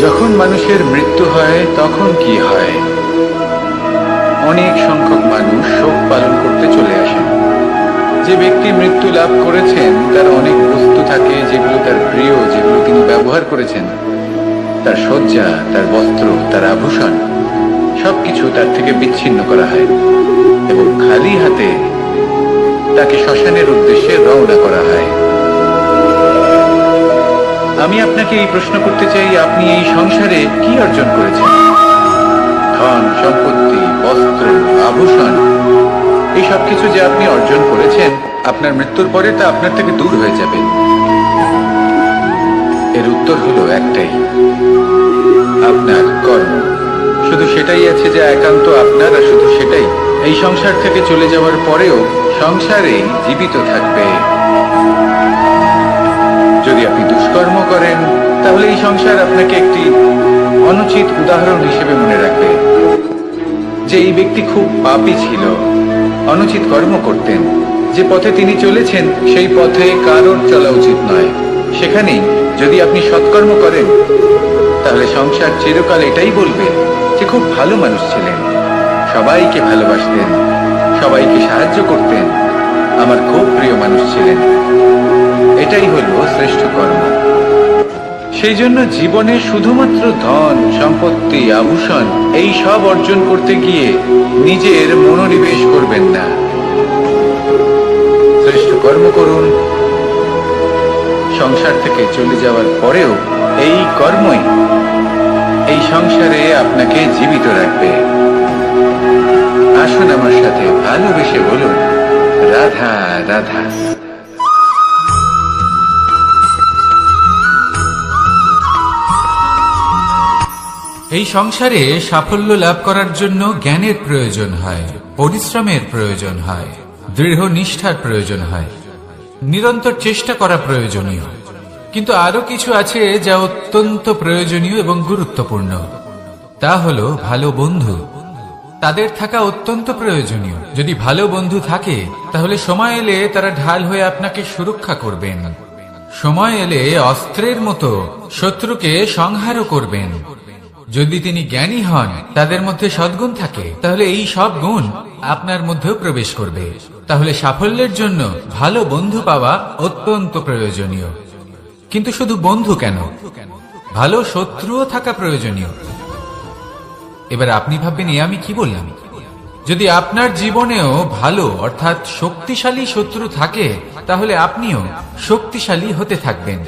যখন মানুষের মৃত্যু হয় তখন কি হয়? অনেক সংখ্যক মানুষ শোক পালন করতে চলে আসেন। যে ব্যক্তি মৃত্যু লাভ করেছেন তার অনেক বস্তু থাকে যেগুলো তার প্রিয়, যেগুলো তিনি ব্যবহার করেছেন। তার শয্যা, তার বস্ত্র, তার আভূষণ সবকিছু তার থেকে বিচ্ছিন্ন করা হয় এবং খালি হাতে তাকে শ্মশানের উদ্দেশ্যে রওনা করা হয়। আমি আপনাকে এই প্রশ্ন করতে চাই, আপনি এই সংসারে কি অর্জন করেছেন? ধন সম্পত্তি, বস্ত্র, আভূষণ, এই সব কিছু যে আপনি অর্জন করেছেন, আপনার মৃত্যুর পরে তা আপনার থেকে দূর হয়ে যাবে। এর উত্তর হলো একটাই, আপনার কর্ম। শুধু সেটাই আছে যা একান্ত আপনার, আর শুধু সেটাই এই সংসার থেকে চলে যাওয়ার পরেও সংসারেই জীবিত থাকবে। যদি আপনি দুষ্কর্ম করেন, তাহলে এই সংসার আপনাকে একটি অনুচিত উদাহরণ হিসেবে মনে রাখবে যে এই ব্যক্তি খুব পাপী ছিল, অনুচিত কর্ম করতেন। যে পথে তিনি চলেছেন সেই পথে কারোর চলা উচিত নয়। সেখানেই যদি আপনি সৎকর্ম করেন, তাহলে সংসার চিরকাল এটাই বলবে যে খুব ভালো মানুষ ছিলেন, সবাইকে ভালোবাসতেন, সবাইকে সাহায্য করতেন, আমার খুব প্রিয় মানুষ ছিলেন। এটাই হলো শ্রেষ্ঠ কর্ম। সেই জন্য জীবনে শুধুমাত্র ধন সম্পত্তি, আভূষণ এই সব অর্জন করতে গিয়ে নিজের মনোনিবেশ করবেন না। শ্রেষ্ঠ কর্ম করুন। সংসার থেকে চলে যাওয়ার পরেও এই কর্মই এই সংসারে আপনাকে জীবিত রাখবে। আসুন আমার সাথে ভালোবেসে বলুন, রাধা রাধা। এই সংসারে সাফল্য লাভ করার জন্য জ্ঞানের প্রয়োজন হয়, পরিশ্রমের প্রয়োজন হয়, দৃঢ় নিষ্ঠার প্রয়োজন হয়, নিরন্তর চেষ্টা করা প্রয়োজনীয়। কিন্তু আরো কিছু আছে যা অত্যন্ত প্রয়োজনীয় এবং গুরুত্বপূর্ণ। তা হলো ভালো বন্ধু। তাদের থাকা অত্যন্ত প্রয়োজনীয়। যদি ভালো বন্ধু থাকে, তাহলে সময় এলে তারা ঢাল হয়ে আপনাকে সুরক্ষা করবেন। সময় এলে অস্ত্রের মতো শত্রুকে সংহারও করবেন। যদি তিনি জ্ঞানী হন, তাদের মধ্যে সদ্গুণ থাকে, তাহলে এই সব গুণ আপনার মধ্যেও প্রবেশ করবে। তাহলে সাফল্যের জন্য ভালো বন্ধু পাওয়া অত্যন্ত প্রয়োজনীয়। কিন্তু শুধু বন্ধু কেন, ভালো শত্রুও থাকা প্রয়োজনীয়। এবার আপনি ভাববেন, এ আমি কি বললাম? যদি আপনার জীবনেও ভালো অর্থাৎ শক্তিশালী শত্রু থাকে, তাহলে আপনিও শক্তিশালী হতে থাকবেন।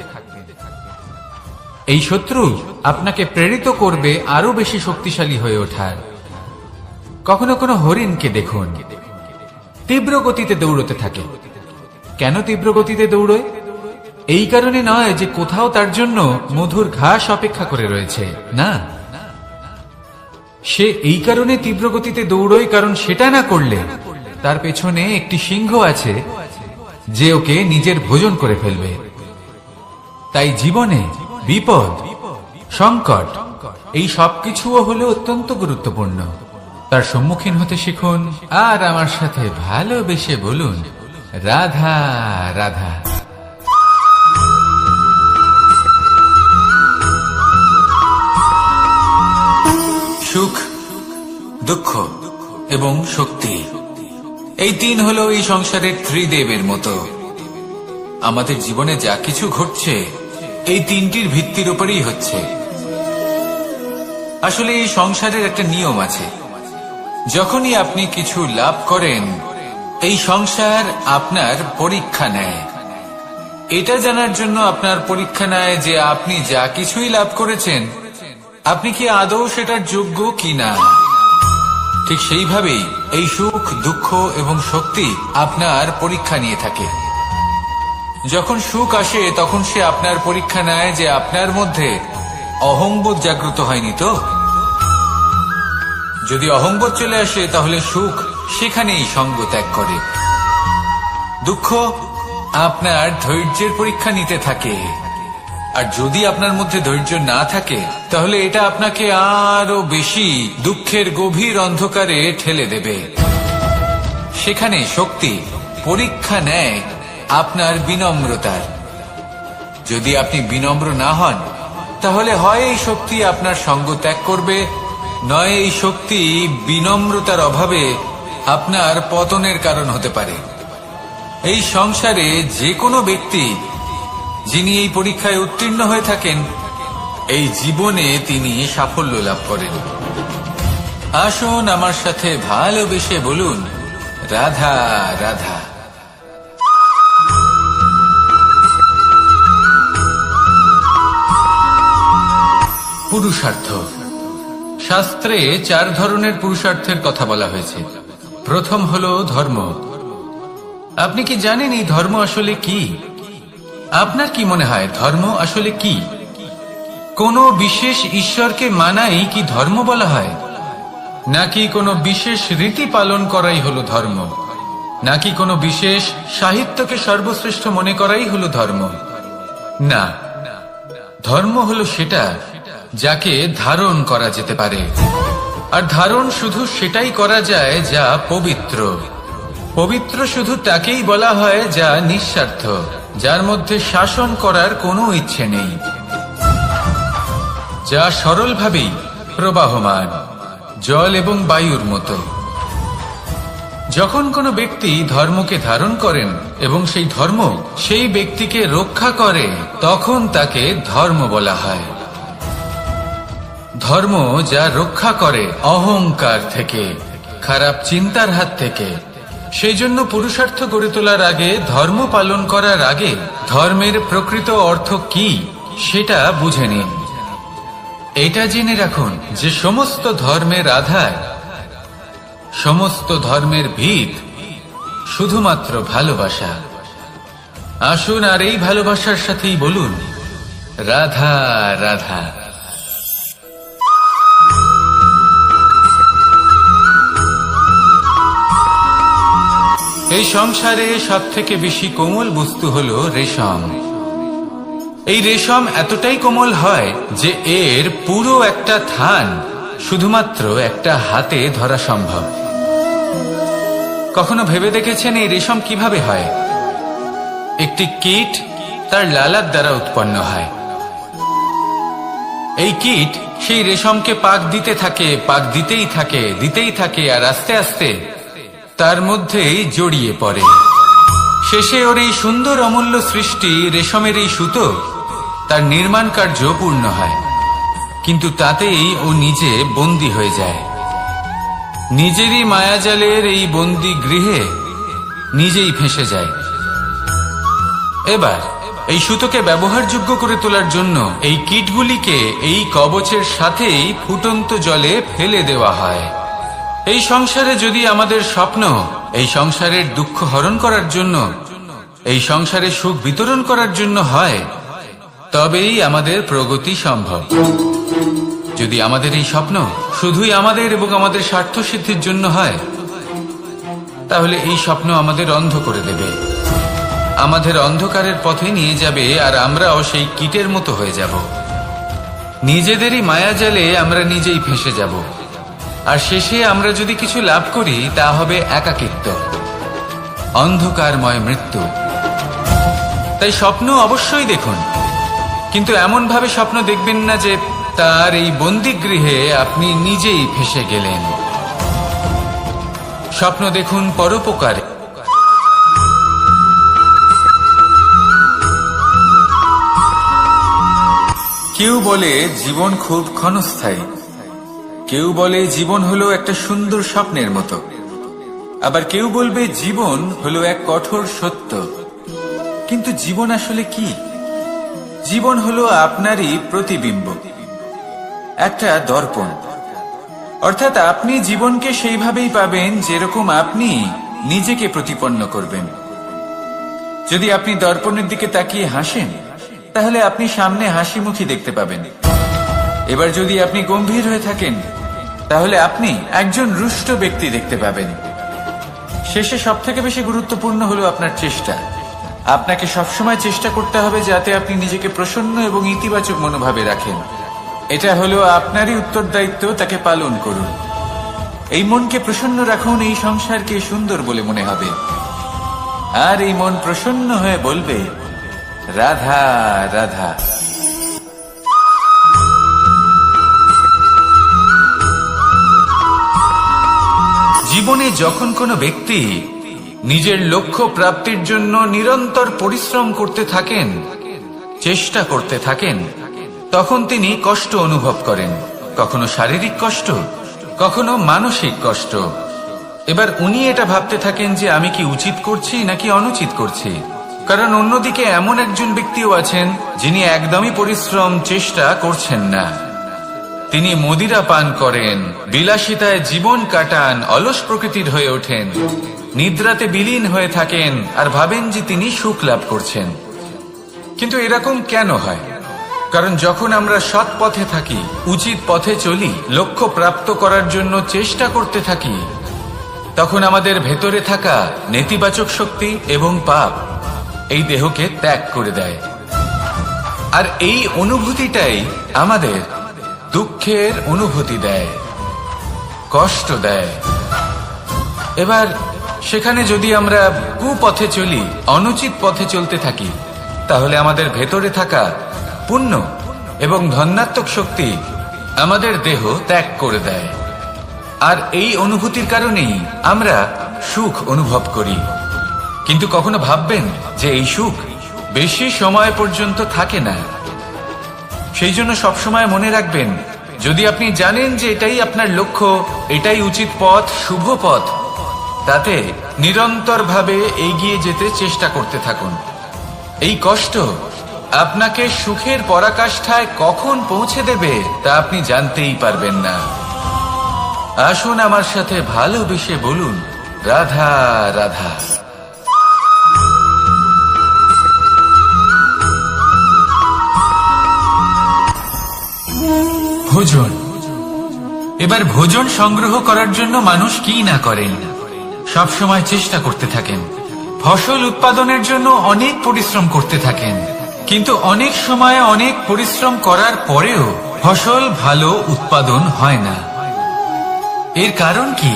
এই শত্রু আপনাকে প্রেরিত করবে আরো বেশি শক্তিশালী হয়ে ওঠার। কখনো কোনো হরিণকে দেখুন, তীব্র গতিতে দৌড়তে থাকে। কেন তীব্র গতিতে দৌড়য়? এই কারণে নয় যে কোথাও তার জন্য মধুর ঘাস অপেক্ষা করে রয়েছে, না। সে এই কারণে তীব্র গতিতে দৌড়য় কারণ সেটা না করলে তার পেছনে একটি সিংহ আছে যে ওকে নিজের ভোজন করে ফেলবে। তাই জীবনে বিপদ, সংকট এই সবকিছুও হলো অত্যন্ত গুরুত্বপূর্ণ। তার সম্মুখীন হতে শিখুন আর আমার সাথে ভালোবেসে বলুন, রাধা রাধা। সুখ, দুঃখ এবং শক্তি, এই তিন হলো এই সংসারের ত্রিদেবের মতো। আমাদের জীবনে যা কিছু ঘটছে এই তিনটির ভিত্তির উপরেই হচ্ছে। আসলে এই সংসারের একটা নিয়ম আছে, যখনই আপনি কিছু লাভ করেন এই সংসার আপনার পরীক্ষা নেয়। এটা জানার জন্য আপনার পরীক্ষা নেয় যে আপনি যা কিছুই লাভ করেছেন আপনি কি আদৌ সেটার যোগ্য কিনা। ঠিক সেইভাবেই এই সুখ, দুঃখ এবং শক্তি আপনার পরীক্ষা নিয়ে থাকে। যখন সুখ আসে তখন সে আপনার পরীক্ষা নেয় যে আপনার মধ্যে অহংবোধ জাগ্রত হয়নি তো। যদি অহংবোধ চলে আসে তাহলে সুখ সেখানেই সঙ্গ ত্যাগ করে। দুঃখ আপনার ধৈর্যের পরীক্ষা নিতে থাকে, আর যদি আপনার মধ্যে ধৈর্য না থাকে তাহলে এটা আপনাকে আরো বেশি দুঃখের গভীর অন্ধকারে ঠেলে দেবে। সেখানে শক্তি পরীক্ষা নেয় আপনার বিনম্রতার। যদি আপনি বিনম্র না হন তাহলে হয় এই শক্তি আপনার সঙ্গ ত্যাগ করবে, নয় এই শক্তি বিনম্রতার অভাবে আপনার পতনের কারণ হতে পারে। এই সংসারে যে কোনো ব্যক্তি যিনি এই পরীক্ষায় উত্তীর্ণ হয়ে থাকেন এই জীবনে তিনি সাফল্য লাভ করেন। আসুন আমার সাথে ভালোবেসে বলুন, রাধা রাধা। পুরুষার্থ। শাস্ত্রে 4 ধরনের পুরুষার্থের কথা বলা হয়েছে। প্রথম হলো ধর্ম। আপনি কি জানেন এই ধর্ম আসলে কি? আপনার কি মনে হয় ধর্ম আসলে কি? কোনো বিশেষ ঈশ্বরকে মানাই কি ধর্ম বলা হয়, নাকি কোনো বিশেষ রীতি পালন করাই হলো ধর্ম, নাকি কোনো বিশেষ সাহিত্যকে সর্বশ্রেষ্ঠ মনে করাই হলো ধর্ম? না, ধর্ম হলো সেটা যাকে ধারণ করা যেতে পারে, আর ধারণ শুধু সেটাই করা যায় যা পবিত্র। পবিত্র শুধু তাকেই বলা হয় যা নিঃস্বার্থ, যার মধ্যে শাসন করার কোনো ইচ্ছে নেই, যা সরলভাবেই প্রবাহমান, জল এবং বায়ুর মতো। যখন কোনো ব্যক্তি ধর্মকে ধারণ করেন এবং সেই ধর্ম সেই ব্যক্তিকে রক্ষা করে তখন তাকে ধর্ম বলা হয়। ধর্ম যা রক্ষা করে অহংকার থেকে, খারাপ চিন্তার হাত থেকে। সেই জন্য পুরুষার্থ গড়ে তোলার আগে, ধর্ম পালন করার আগে ধর্মের প্রকৃত অর্থ কি সেটা বুঝে নিন। এটা জেনে রাখুন যে সমস্ত ধর্মের আধার, সমস্ত ধর্মের ভিত শুধুমাত্র ভালোবাসা। আসুন আর এই ভালোবাসার সাথেই বলুন, রাধা রাধা। এই সংসারে সব থেকে বেশি কোমল বস্তু হলো রেশম। এই রেশম এতটাই কোমল হয় যে এর পুরো একটা থান শুধুমাত্র একটা হাতে ধরা সম্ভব। কখনো ভেবে দেখেছেন এই রেশম কিভাবে হয়? একটি কীট তার লালার দ্বারা উৎপন্ন হয়। এই কীট সেই রেশমকে পাক দিতে থাকে, পাক দিতেই থাকে, আর আস্তে আস্তে তার মধ্যেই জড়িয়ে পড়ে। শেষে ওর এই সুন্দর অমূল্য সৃষ্টি রেশমের এই সুতো তার নির্মাণ কার্য পূর্ণ হয়, কিন্তু তাতেই ও নিজে বন্দী হয়ে যায়। নিজেরই মায়াজালের এই বন্দী গৃহে নিজেই ফেঁসে যায়। এবার এই সুতোকে ব্যবহারযোগ্য করে তোলার জন্য এই কীটগুলিকে এই কবচের সাথেই ফুটন্ত জলে ফেলে দেওয়া হয়। এই সংসারে যদি আমাদের স্বপ্ন এই সংসারের দুঃখ হরণ করার জন্য, এই সংসারে সুখ বিতরণ করার জন্য হয়, তবেই আমাদের প্রগতি সম্ভব। যদি আমাদের এই স্বপ্ন শুধুই আমাদের এবং আমাদের স্বার্থ সিদ্ধির জন্য হয়, তাহলে এই স্বপ্ন আমাদের অন্ধ করে দেবে। আমাদের অন্ধকারের পথে নিয়ে যাবে, আর আমরাও সেই কীটের মতো হয়ে যাব। নিজেদেরই মায়াজালে আমরা নিজেই ফেঁসে যাব, আর শেষে আমরা যদি কিছু লাভ করি তা হবে একাকিত্ব, অন্ধকারময় মৃত্যু। তাই স্বপ্ন অবশ্যই দেখুন, কিন্তু এমন ভাবে স্বপ্ন দেখবেন না যে তার এই বন্দিগৃহে আপনি নিজেই ফেঁসে গেলেন। স্বপ্ন দেখুন পরোপকারে। কেউ বলে জীবন খুব ক্ষণস্থায়ী, কেউ বলে জীবন হলো একটা সুন্দর স্বপ্নের মতো, আবার কেউ বলবে জীবন হলো এক কঠোর সত্য। কিন্তু জীবন আসলে কি? জীবন হলো আপনারই প্রতিবিম্ব, একটা দর্পণ। অর্থাৎ আপনি জীবনকে সেইভাবেই পাবেন যেরকম আপনি নিজেকে প্রতিপন্ন করবেন। যদি আপনি দর্পণের দিকে তাকিয়ে হাসেন, তাহলে আপনি সামনে হাসি মুখী দেখতে পাবেন। এবার যদি আপনি গম্ভীর হয়ে থাকেন, তাহলে আপনি একজন রুষ্ট ব্যক্তি দেখতে পাবেন। শেষে সবথেকে বেশি গুরুত্বপূর্ণ হলো আপনার চেষ্টা। আপনাকে সবসময় চেষ্টা করতে হবে যাতে আপনি নিজেকে প্রসন্ন এবং ইতিবাচক মনোভাবে রাখেন। এটা হলো আপনারই উত্তরদায়িত্ব, তাকে পালন করুন। এই মনকে প্রসন্ন রাখুন, এই সংসারকে সুন্দর বলে মনে হবে। আর এই মন প্রসন্ন হয়ে বলবে, রাধা রাধা। জীবনে যখন কোনো ব্যক্তি নিজের লক্ষ্য প্রাপ্তির জন্য নিরন্তর পরিশ্রম করতে থাকেন, চেষ্টা করতে থাকেন, তখন তিনি কষ্ট অনুভব করেন। কখনো শারীরিক কষ্ট, কখনো মানসিক কষ্ট। এবার উনি এটা ভাবতে থাকেন যে আমি কি উচিত করছি নাকি অনুচিত করছি। কারণ অন্যদিকে এমন একজন ব্যক্তিও আছেন যিনি একদমই পরিশ্রম চেষ্টা করছেন না। তিনি মদিরা পান করেন, বিলাসিতায় জীবন কাটান, অলস প্রকৃতির হয়ে ওঠেন, নিদ্রাতে বিলীন হয়ে থাকেন আর ভাবেন যে তিনি সুখ লাভ করছেন। কিন্তু এরকম কেন হয়? কারণ যখন আমরা সৎ পথে থাকি, উচিত পথে চলি, লক্ষ্য প্রাপ্ত করার জন্য চেষ্টা করতে থাকি, তখন আমাদের ভেতরে থাকা নেতিবাচক শক্তি এবং পাপ এই দেহকে ত্যাগ করে দেয়। আর এই অনুভূতিটাই আমাদের দুঃখের অনুভূতি দেয়, কষ্ট দেয়। এবার সেখানে যদি আমরা কুপথে চলি, অনুচিত পথে চলতে থাকি, তাহলে আমাদের ভেতরে থাকা পুণ্য এবং ধনাত্মক শক্তি আমাদের দেহ ত্যাগ করে দেয়। আর এই অনুভূতির কারণেই আমরা সুখ অনুভব করি। কিন্তু কখনো ভাববেন যে এই সুখ বেশি সময় পর্যন্ত থাকে না। সেই জন্য সবসময় মনে রাখবেন, যদি আপনি জানেন যে এটাই আপনার লক্ষ্য, এটাই উচিত পথ, শুভ পথ, তাতে নিরন্তরভাবে এগিয়ে যেতে চেষ্টা করতে থাকুন। এই কষ্ট আপনাকে সুখের পরাকাষ্ঠায় কখন পৌঁছে দেবে তা আপনি জানতেই পারবেন না। আসুন আমার সাথে ভালোবেসে বলুন, রাধা রাধা। ভোজন। এবার ভোজন সংগ্রহ করার জন্য মানুষ কি না করেন, সব সময় চেষ্টা করতে থাকেন। ফসল উৎপাদনের জন্য অনেক পরিশ্রম করতে থাকেন, কিন্তু অনেক সময় অনেক পরিশ্রম করার পরেও ফসল ভালো উৎপাদন হয় না। এর কারণ কি?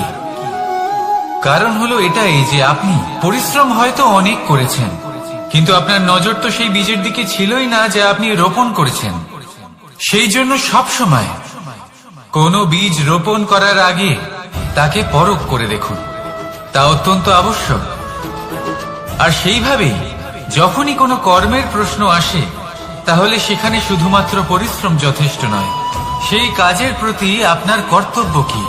কারণ হলো এটাই যে আপনি পরিশ্রম হয়তো অনেক করেছেন, কিন্তু আপনার নজর তো সেই বীজের দিকে ছিলই না যা আপনি রোপণ করেছেন। সেই জন্য সব সময় কোনো বীজ রোপণ করার আগে তাকে পরখ করে দেখুন, তা অত্যন্ত আবশ্যক। আর সেইভাবেই যখনই কোনো কর্মের প্রশ্ন আসে, তাহলে সেখানে শুধুমাত্র পরিশ্রম যথেষ্ট নয়। সেই কাজের প্রতি আপনার কর্তব্য কি,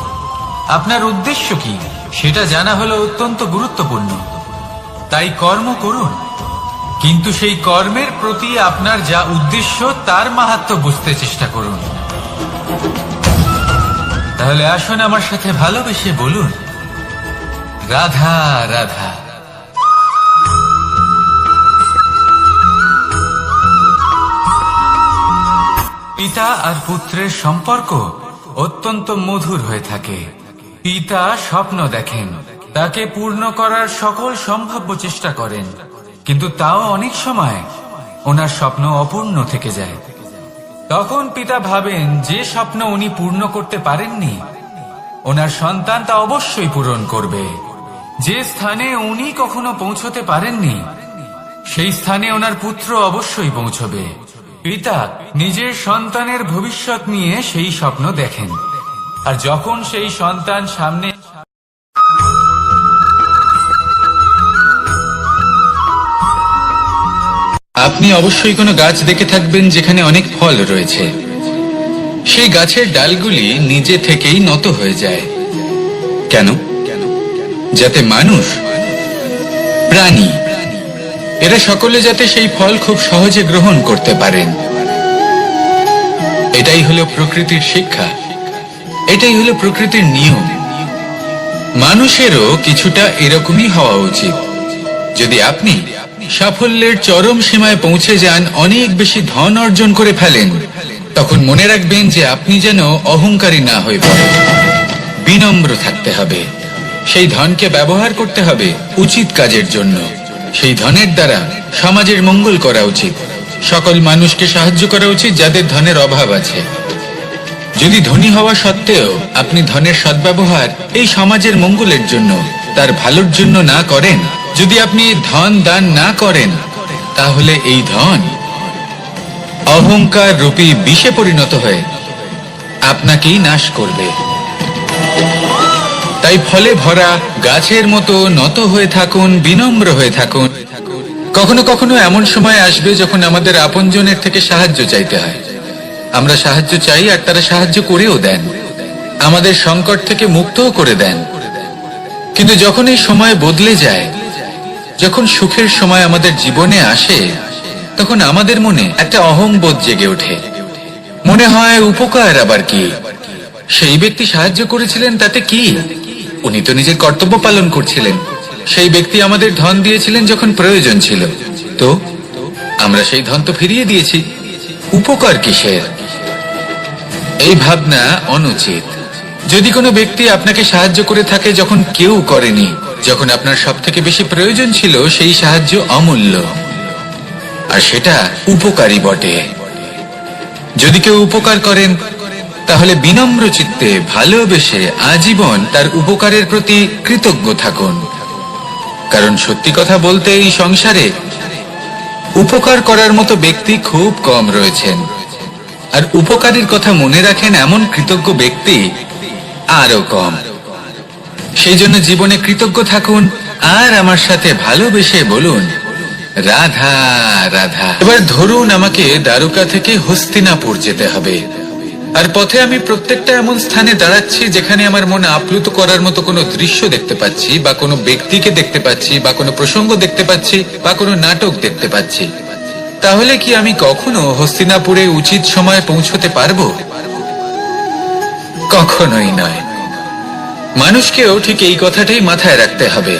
আপনার উদ্দেশ্য কি, সেটা জানা হলো অত্যন্ত গুরুত্বপূর্ণ। তাই কর্ম করুন, কিন্তু সেই কর্মের প্রতি আপনার যা উদ্দেশ্য তার মাহাত্ম্য বুঝতে চেষ্টা করুন। তাহলে আসুন আমার সাথে ভালোবেসে বলুন, রাধা রাধা। পিতা আর পুত্রের সম্পর্ক অত্যন্ত মধুর হয়ে থাকে। পিতা স্বপ্ন দেখেন, তাকে পূর্ণ করার সকল সম্ভাব্য চেষ্টা করেন, কিন্তু তাও অনেক সময় ওনার স্বপ্ন অপূর্ণ থেকে যায়। তখন পিতা ভাবেন যে স্বপ্ন উনি পূর্ণ করতে পারেননি, ওনার সন্তান তা অবশ্যই পূরণ করবে। যে স্থানে উনি কখনো পৌঁছতে পারেননি, সেই স্থানে ওনার পুত্র অবশ্যই পৌঁছবে। পিতা নিজের সন্তানের ভবিষ্যৎ নিয়ে সেই স্বপ্ন দেখেন, আর যখন সেই সন্তান সামনে আপনি অবশ্যই কোনো গাছ দেখে থাকবেন যেখানে অনেক ফল রয়েছে। সেই গাছের ডালগুলি নিজে থেকেই নত হয়ে যায়। কেন? যাতে মানুষ, প্রাণী, এরা সকলে যাতে সেই ফল খুব সহজে গ্রহণ করতে পারেন। এটাই হলো প্রকৃতির শিক্ষা, এটাই হলো প্রকৃতির নিয়ম। মানুষেরও কিছুটা এরকমই হওয়া উচিত। যদি আপনি সাফল্যের চরম সীমায় পৌঁছে যান, অনেক বেশি ধন অর্জন করে ফেলেন, তখন মনে রাখবেন যে আপনি যেন অহংকারী না হয়ে পড়েন। বিনম্র থাকতে হবে। সেই ধনকে ব্যবহার করতে হবে উচিত কাজের জন্য। সেই ধনের দ্বারা সমাজের মঙ্গল করা উচিত। সকল মানুষকে সাহায্য করা উচিত যাদের ধনের অভাব আছে। যদি ধনী হওয়া সত্ত্বেও আপনি ধনের সদ্ব্যবহার এই সমাজের মঙ্গলের জন্য, তার ভালোর জন্য না করেন, যদি আপনি ধন দান না করেন, তাহলে এই ধন অহংকার রূপী বিষে পরিণত হয়ে আপনাকেই নাশ করবে। তাই ফলে ভরা গাছের মতো নত হয়ে থাকুন, বিনম্র হয়ে থাকুন। কখনো কখনো এমন সময় আসবে যখন আমাদের আপনজনের থেকে সাহায্য চাইতে হয়। আমরা সাহায্য চাই আর তারা সাহায্য করেও দেন, আমাদের সংকট থেকে মুক্তও করে দেন। কিন্তু যখন এই সময় বদলে যায়, যখন সুখের সময় আমাদের জীবনে আসে, তখন আমাদের মনে একটা অহংবোধ জেগে ওঠে। মনে হয় উপকার আবার কি, সেই ব্যক্তি সাহায্য করেছিলেন তাতে কি, উনি তো নিজের কর্তব্য পালন করছিলেন। সেই ব্যক্তি আমাদের ধন দিয়েছিলেন যখন প্রয়োজন ছিল, তো আমরা সেই ধন তো ফিরিয়ে দিয়েছি, উপকার কিসের? এই ভাবনা অনুচিত। যদি কোনো ব্যক্তি আপনাকে সাহায্য করে থাকে যখন কেউ করেনি, যখন আপনার সব থেকে বেশি প্রয়োজন ছিল, সেই সাহায্য অমূল্য, আর সেটা উপকারী বটে। যদি কেউ উপকার করেন, তাহলে বিনম্র চিত্তে ভালোবেসে আজীবন তার উপকারের প্রতি কৃতজ্ঞ থাকুন। কারণ সত্যি কথা বলতে এই সংসারে উপকার করার মতো ব্যক্তি খুব কম রয়েছেন, আর উপকারীর কথা মনে রাখেন এমন কৃতজ্ঞ ব্যক্তি আরো কম। সেই জন্য জীবনে কৃতজ্ঞ থাকুন, আর আমার সাথে ভালোবেসে বলুন রাধা রাধা। এবার ধরুন আমাকে দ্বারকা থেকে হস্তিনাপুর যেতে হবে, আর পথে আমি প্রত্যেকটা এমন স্থানে দাঁড়াচ্ছি যেখানে আমার মন আপ্লুত করার মতো কোনো দৃশ্য দেখতে পাচ্ছি, বা কোনো ব্যক্তিকে দেখতে পাচ্ছি, বা কোনো প্রসঙ্গ দেখতে পাচ্ছি, বা কোনো নাটক দেখতে পাচ্ছি। তাহলে কি আমি কখনো হস্তিনাপুরে উচিত সময়ে পৌঁছতে পারবো? কখনোই নয়। মানুষকেও ঠিক এই কথাটাই মাথায় রাখতে হবে।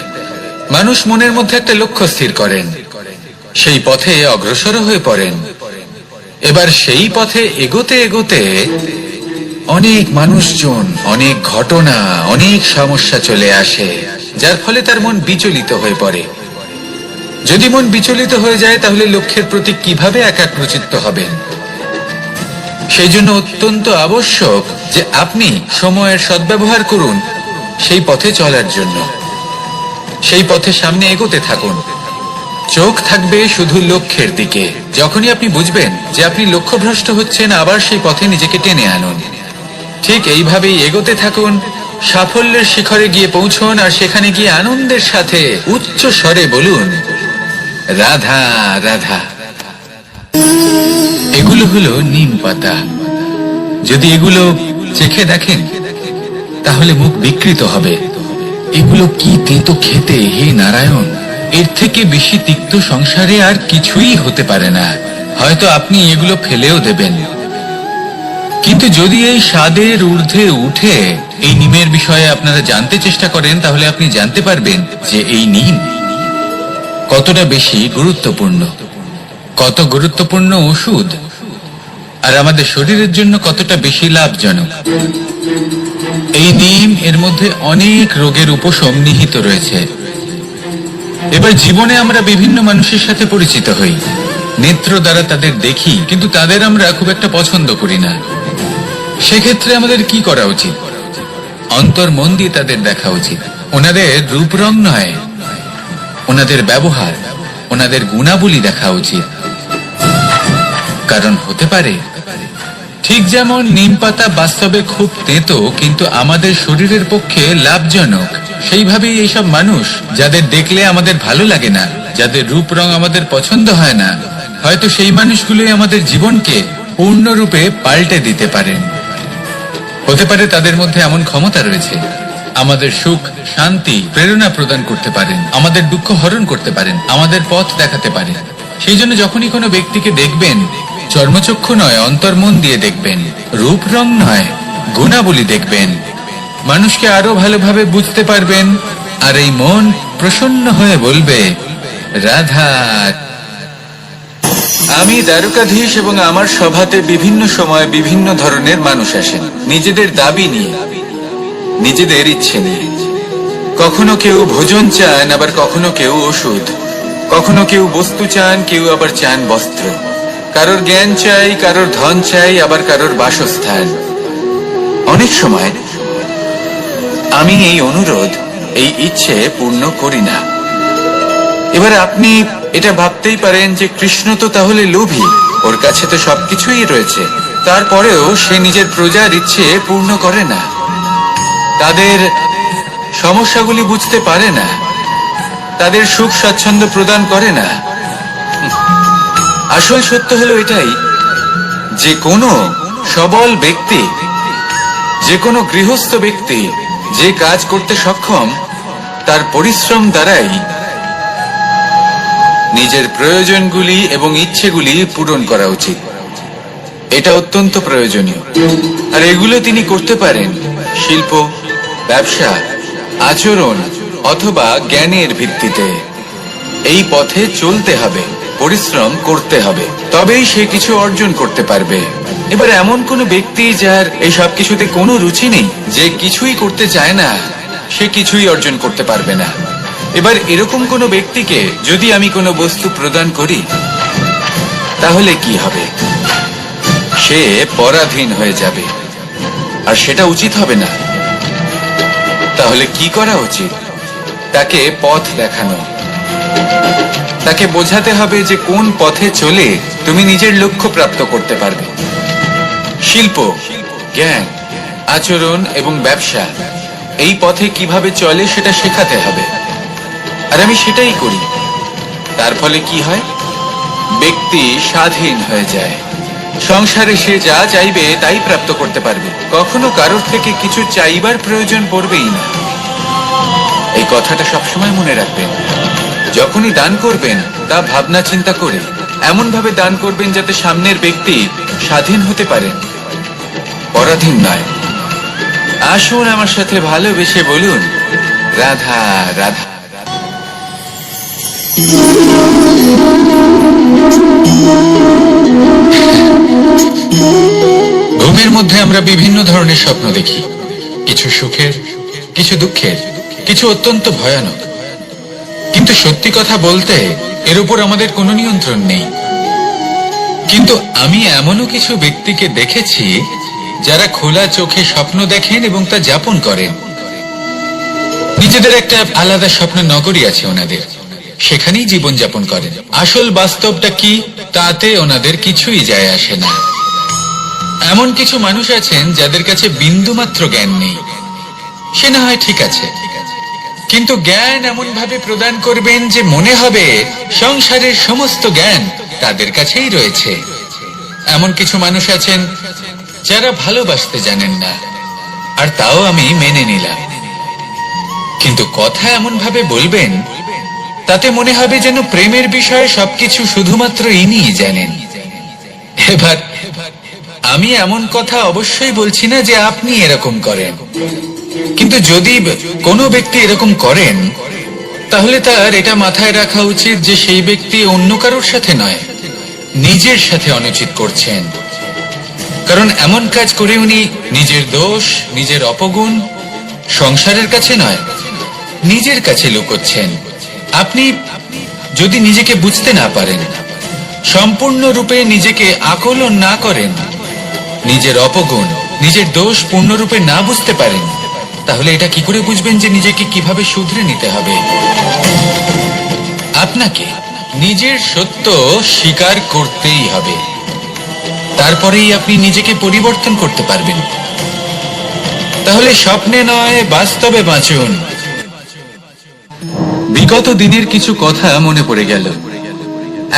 মানুষ মনের মধ্যে একটা লক্ষ্য স্থির করেন, সেই পথে অগ্রসর হয়ে পড়েন। এবার সেই পথে এগোতে এগোতে অনেক মানুষজন, অনেক ঘটনা, অনেক সমস্যা চলে আসে, যার ফলে তার মন বিচলিত হয়ে পড়ে। যদি মন বিচলিত হয়ে যায়, তাহলে লক্ষ্যের প্রতি কিভাবে একাগ্রচিত্ত হবেন? সেই জন্য অত্যন্ত আবশ্যক যে আপনি সময়ের সদ্ব্যবহার করুন সেই পথে চলার জন্য। সেই পথে সামনে এগোতে থাকুন, চোখ থাকবে শুধু লক্ষ্যের দিকে। যখনই আপনি বুঝবেন যে আপনি লক্ষ্যভ্রষ্ট হচ্ছেন, আবার সেই পথে নিজেকে টেনে আনুন। ঠিক এইভাবেই এগোতে থাকুন, সাফল্যের শিখরে গিয়ে পৌঁছুন, আর সেখানে গিয়ে আনন্দের সাথে উচ্চ স্বরে বলুন রাধা রাধা। এগুলো হলো নিম পাতা। যদি এগুলো চেখে দেখেন, তাহলে মুখ বিকৃত হবে। এগুলো কি তেতো খেতে, হে নারায়ণ! এর থেকে বেশি তিক্ত সংসারে আর কিছুই হতে পারে না। হয়তো আপনি এগুলো ফেলেও দেবেন, কিন্তু যদি এই স্বাদের ঊর্ধ্বে উঠে এই নিমের বিষয়ে আপনারা জানতে চেষ্টা করেন, তাহলে আপনি জানতে পারবেন যে এই নিম কতটা বেশি গুরুত্বপূর্ণ, কত গুরুত্বপূর্ণ ওষুধ, আর আমাদের শরীরের জন্য কতটা বেশি লাভজনক। এই নিম, এর মধ্যে অনেক রোগের উপশম নিহিত রয়েছে। এবার জীবনে আমরা বিভিন্ন মানুষের সাথে পরিচিত হই, নেত্র দ্বারা তাদের দেখি, কিন্তু তাদের আমরা খুব একটা পছন্দ করি না। সেক্ষেত্রে আমাদের কি করা উচিত? অন্তর মন দিয়ে তাদের দেখা উচিত। ওনাদের রূপ রং নয়, ওনাদের ব্যবহার, ওনাদের গুণাবলী দেখা উচিত। কারণ হতে পারে ঠিক যেমন নিম পাতা বাস্তবে খুব তেতো কিন্তু আমাদের শরীরের পক্ষে লাভজনক, সেইভাবেই এইসব মানুষ যাদের দেখলে আমাদের ভালো লাগে না, যাদের রূপ রং আমাদের পছন্দ হয় না, হয়তো সেই মানুষগুলোই আমাদের জীবনকে পূর্ণরূপে পাল্টে দিতে পারেন। হতে পারে তাদের মধ্যে এমন ক্ষমতা রয়েছে, আমাদের সুখ, শান্তি, প্রেরণা প্রদান করতে পারেন, আমাদের দুঃখ হরণ করতে পারেন, আমাদের পথ দেখাতে পারেন। সেই জন্য যখনই কোনো ব্যক্তিকে দেখবেন, চর্মচক্ষু নয় অন্তর্মন দিয়ে দেখবেন, রূপ রং নয় গুণাবলী দেখবেন, মানুষকে আরো ভালোভাবে বুঝতে পারবেন। আর এই মন প্রসন্ন হয়ে বলবে, রাধা। আমি দ্বারকাধীশ এবং আমার সভাতে বিভিন্ন সময় বিভিন্ন ধরনের মানুষ আসেন, নিজেদের দাবি নিয়ে, নিজেদের ইচ্ছে নিয়ে। কখনো কেউ ভোজন চান, আবার কখনো কেউ ওষুধ, কখনো কেউ বস্তু চান, কেউ আবার চান বস্ত্র, কারোর জ্ঞান চাই, কারোর ধন চাই, আবার কারোর বাসস্থান। অনেক সময় আমি এই অনুরোধ, এই ইচ্ছে পূর্ণ করি না। এবার আপনি এটা ভাবতেই পারেন যে কৃষ্ণ তো তাহলে লোভী, ওর কাছে তো সবকিছুই রয়েছে, তারপরেও সে নিজের প্রজার ইচ্ছে পূর্ণ করে না, তাদের সমস্যাগুলি বুঝতে পারে না, তাদের সুখ স্বাচ্ছন্দ্য প্রদান করে না। আসল সত্য হলো এটাই যে কোনো সবল ব্যক্তি, যে কোনো গৃহস্থ ব্যক্তি যে কাজ করতে সক্ষম, তার পরিশ্রম দ্বারাই নিজের প্রয়োজনগুলি এবং ইচ্ছেগুলি পূরণ করা উচিত। এটা অত্যন্ত প্রয়োজনীয়। আর এগুলো তিনি করতে পারেন শিল্প, ব্যবসা, আচরণ অথবা জ্ঞানের ভিত্তিতে। এই পথে চলতে হবে, পরিশ্রম করতে হবে, তবেই সে কিছু অর্জন করতে পারবে। এবার এমন কোনো ব্যক্তি যার এই সব কিছুতে কোনো রুচি নেই, যে কিছুই করতে চায় না, সে কিছুই অর্জন করতে পারবে না। এবার এরকম কোনো ব্যক্তিকে যদি আমি কোনো বস্তু প্রদান করি, তাহলে কি হবে? সে পরাধীন হয়ে যাবে, আর সেটা উচিত হবে না। তাহলে কি করা উচিত? তাকে পথ দেখানো, তাকে বোঝাতে হবে যে কোন পথে চলে তুমি নিজের লক্ষ্য প্রাপ্ত করতে পারবে। শিল্প, জ্ঞান, আচরণ এবং ব্যবসা, এই পথে কিভাবে চলে সেটা শেখাতে হবে। আর আমি সেটাই করি। তার ফলে কি হয়? ব্যক্তি স্বাধীন হয়ে যায়। সংসারে সে যা চাইবে তাই প্রাপ্ত করতে পারবে, কখনো কারোর থেকে কিছু চাইবার প্রয়োজন পড়বেই না। এই কথাটা সবসময় মনে রাখবেন। যখনই দান করবেন তা ভাবনা চিন্তা করে এমন ভাবে দান করবেন যাতে সামনের ব্যক্তি স্বাধীন হতে পারেন, পরাধীন নয়। আসুন আমার সাথে ভালোবেসে বলুন, রাধা রাধা। ঘুমের মধ্যে আমরা বিভিন্ন ধরনের স্বপ্ন দেখি, কিছু সুখের, কিছু দুঃখের, কিছু অত্যন্ত ভয়ানক। কিন্তু সত্যি কথা বলতে এর উপর আমাদের কোনো নিয়ন্ত্রণ নেই। কিন্তু আমি এমনও কিছু ব্যক্তিকে দেখেছি যারা খোলা চোখে স্বপ্ন দেখেন এবং তা যাপন করেন। নিজেদের একটা আলাদা স্বপ্ন নগরী আছে ওনাদের, সেখানেই জীবন যাপন করেন। আসল বাস্তবটা কি তাতে ওনাদের কিছুই যায় আসে না। এমন কিছু মানুষ আছেন যাদের কাছে বিন্দুমাত্র জ্ঞান নেই, সে না হয় ঠিক আছে, কিন্তু জ্ঞান এমন ভাবে প্রদান করবেন যে মনে হবে সংসারের সমস্ত জ্ঞান তাদের কাছেই রয়েছে। এমন কিছু মানুষ আছেন যারা ভালোবাসতে জানেন না, আর তাও আমি মেনে নিলাম। কিন্তু কথা এমন ভাবে বলবেন তাতে মনে হবে যেন প্রেমের বিষয়ে সবকিছু শুধুমাত্র ইনিই জানেন। এবার আমি এমন কথা অবশ্যই বলছি না যে আপনি এরকম করেন, কিন্তু যদি কোনো ব্যক্তি এরকম করেন তাহলে তার এটা মাথায় রাখা উচিত যে সেই ব্যক্তি অন্য কারোর সাথে নয়, নিজের সাথে অনুচিত করছেন। কারণ এমন কাজ করে উনি নিজের দোষ, নিজের অপগুণ সংসারের কাছে নয়, নিজের কাছে লুকোচ্ছেন। আপনি যদি নিজেকে বুঝতে না পারেন, সম্পূর্ণরূপে নিজেকে আকলন না করেন, নিজের অপগুণ, নিজের দোষ পূর্ণরূপে না বুঝতে পারেন, তাহলে এটা কি করে বুঝবেন যে নিজেকে কিভাবে শুধরে নিতে হবে? আপনাকে নিজের সত্য স্বীকার করতেই হবে, তারপরেই আপনি নিজেকে পরিবর্তন করতে পারবেন। তাহলে স্বপ্নে নয়, বাস্তবে বাঁচুন। বিগত দিনের কিছু কথা মনে পড়ে গেল,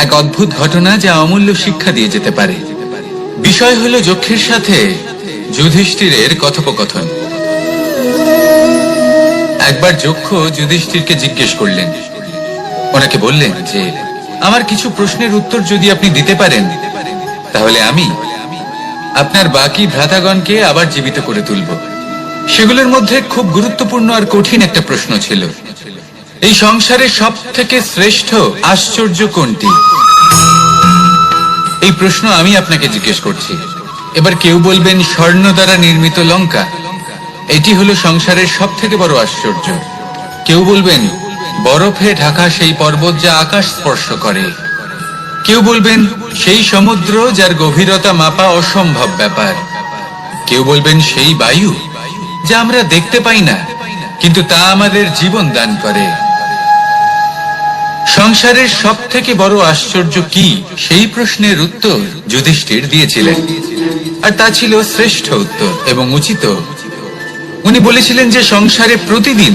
এক অদ্ভুত ঘটনা যা অমূল্য শিক্ষা দিয়ে যেতে পারে। বিষয় হলো যক্ষের সাথে যুধিষ্ঠিরের কথোপকথন। একবার যক্ষ যুধিষ্ঠিরকে জিজ্ঞেস করলেন, ওনাকে বললেন যে আমার কিছু প্রশ্নের উত্তর যদি আপনি দিতে পারেন, তাহলে আমি আপনার বাকি ভ্রাতাগণকে আবার জীবিত করে তুলব। সেগুলোর মধ্যে খুব গুরুত্বপূর্ণ আর কঠিন একটা প্রশ্ন ছিল, এই সংসারে সব থেকে শ্রেষ্ঠ আশ্চর্য কোনটি? এই প্রশ্ন আমি আপনাকে জিজ্ঞেস করছি। এবার কেউ বলবেন স্বর্ণ দ্বারা নির্মিত লঙ্কা, এটি হলো সংসারের সব থেকে বড় আশ্চর্য। কেউ বলবেন বরফে ঢাকা সেই পর্বত যা আকাশ স্পর্শ করে। কেউ বলবেন সেই সমুদ্র যার গভীরতা মাপা অসম্ভব ব্যাপার। কেউ বলবেন সেই বায়ু যা আমরা দেখতে পাই না, কিন্তু তা আমাদের জীবন দান করে। সংসারের সব থেকে বড় আশ্চর্য কি, সেই প্রশ্নের উত্তর যুধিষ্ঠির দিয়েছিলেন, আর তা ছিল শ্রেষ্ঠ উত্তর এবং উচিত। উনি বলেছিলেন যে সংসারে প্রতিদিন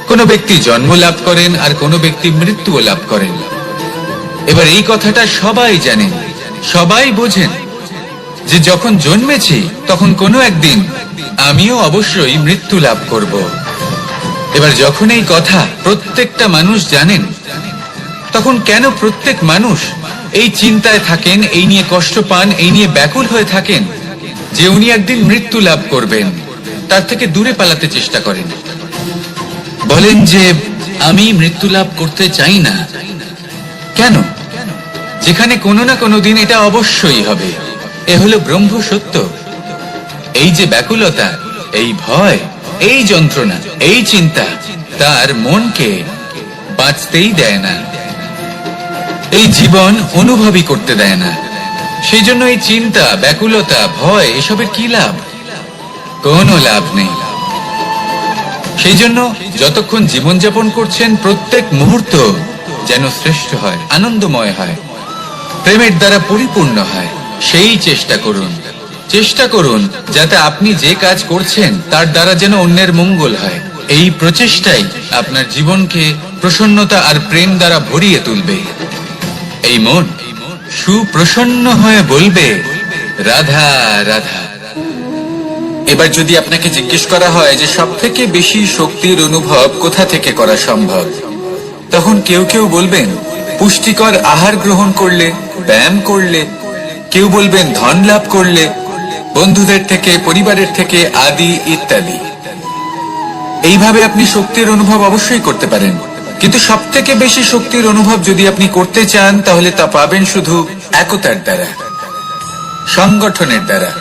কোনো ব্যক্তি জন্ম লাভ করেন আর কোনো ব্যক্তি মৃত্যুও লাভ করেন। এবার এই কথাটা সবাই জানেন, সবাই বোঝেন যে যখন জন্মেছি তখন কোনো একদিন আমিও অবশ্যই মৃত্যু লাভ করব। এবার যখন এই কথা প্রত্যেকটা মানুষ জানেন, তখন কেন প্রত্যেক মানুষ এই চিন্তায় থাকেন, এই নিয়ে কষ্ট পান, এই নিয়ে ব্যাকুল হয়ে থাকেন যে উনি একদিন মৃত্যু লাভ করবেন, তার থেকে দূরে পালাতে চেষ্টা করেন? বলেন যে আমি মৃত্যু লাভ করতে চাই না। কেন? যেখানে কোনো না কোনো দিন এটা অবশ্যই হবে। এ হলো ব্রহ্ম সত্য। এই যে ব্যাকুলতা, এই ভয়, এই যন্ত্রণা, এই চিন্তা তার মনকে বাঁচতেই দেয় না, এই জীবন অনুভবই করতে দেয় না। সেই জন্য এই চিন্তা, ব্যাকুলতা, ভয়, এসবের কি লাভ? কোনো লাভ নেই। সেই জন্য যতক্ষণ জীবনযাপন করছেন, প্রত্যেক মুহূর্ত যেন শ্রেষ্ঠ হয়, আনন্দময় হয়, প্রেমের দ্বারা পরিপূর্ণ হয়, সেই চেষ্টা করুন। চেষ্টা করুন যাতে আপনি যে কাজ করছেন তার দ্বারা যেন অন্যের মঙ্গল হয়। এই প্রচেষ্টাই আপনার জীবনকে প্রসন্নতা আর প্রেম দ্বারা ভরিয়ে তুলবে। এই মন সুপ্রসন্ন হয়ে বলবে রাধা রাধা। এবার যদি আপনাকে জিজ্ঞেস করা হয় যে সব থেকে বেশি শক্তির অনুভব কোথা থেকে করা সম্ভব, তখন কেউ কেউ বলবেন পুষ্টিকর আহার গ্রহণ করলে, ব্যায়াম করলে। কেউ বলবেন ধন লাভ করলে, বন্ধুদের থেকে, পরিবারের থেকে, আদি ইত্যাদি। এইভাবে আপনি শক্তির অনুভব অবশ্যই করতে পারেন, কিন্তু সব থেকে বেশি শক্তির অনুভব যদি আপনি করতে চান, তাহলে তা পাবেন শুধু একতার দ্বারা, সংগঠনের দ্বারা।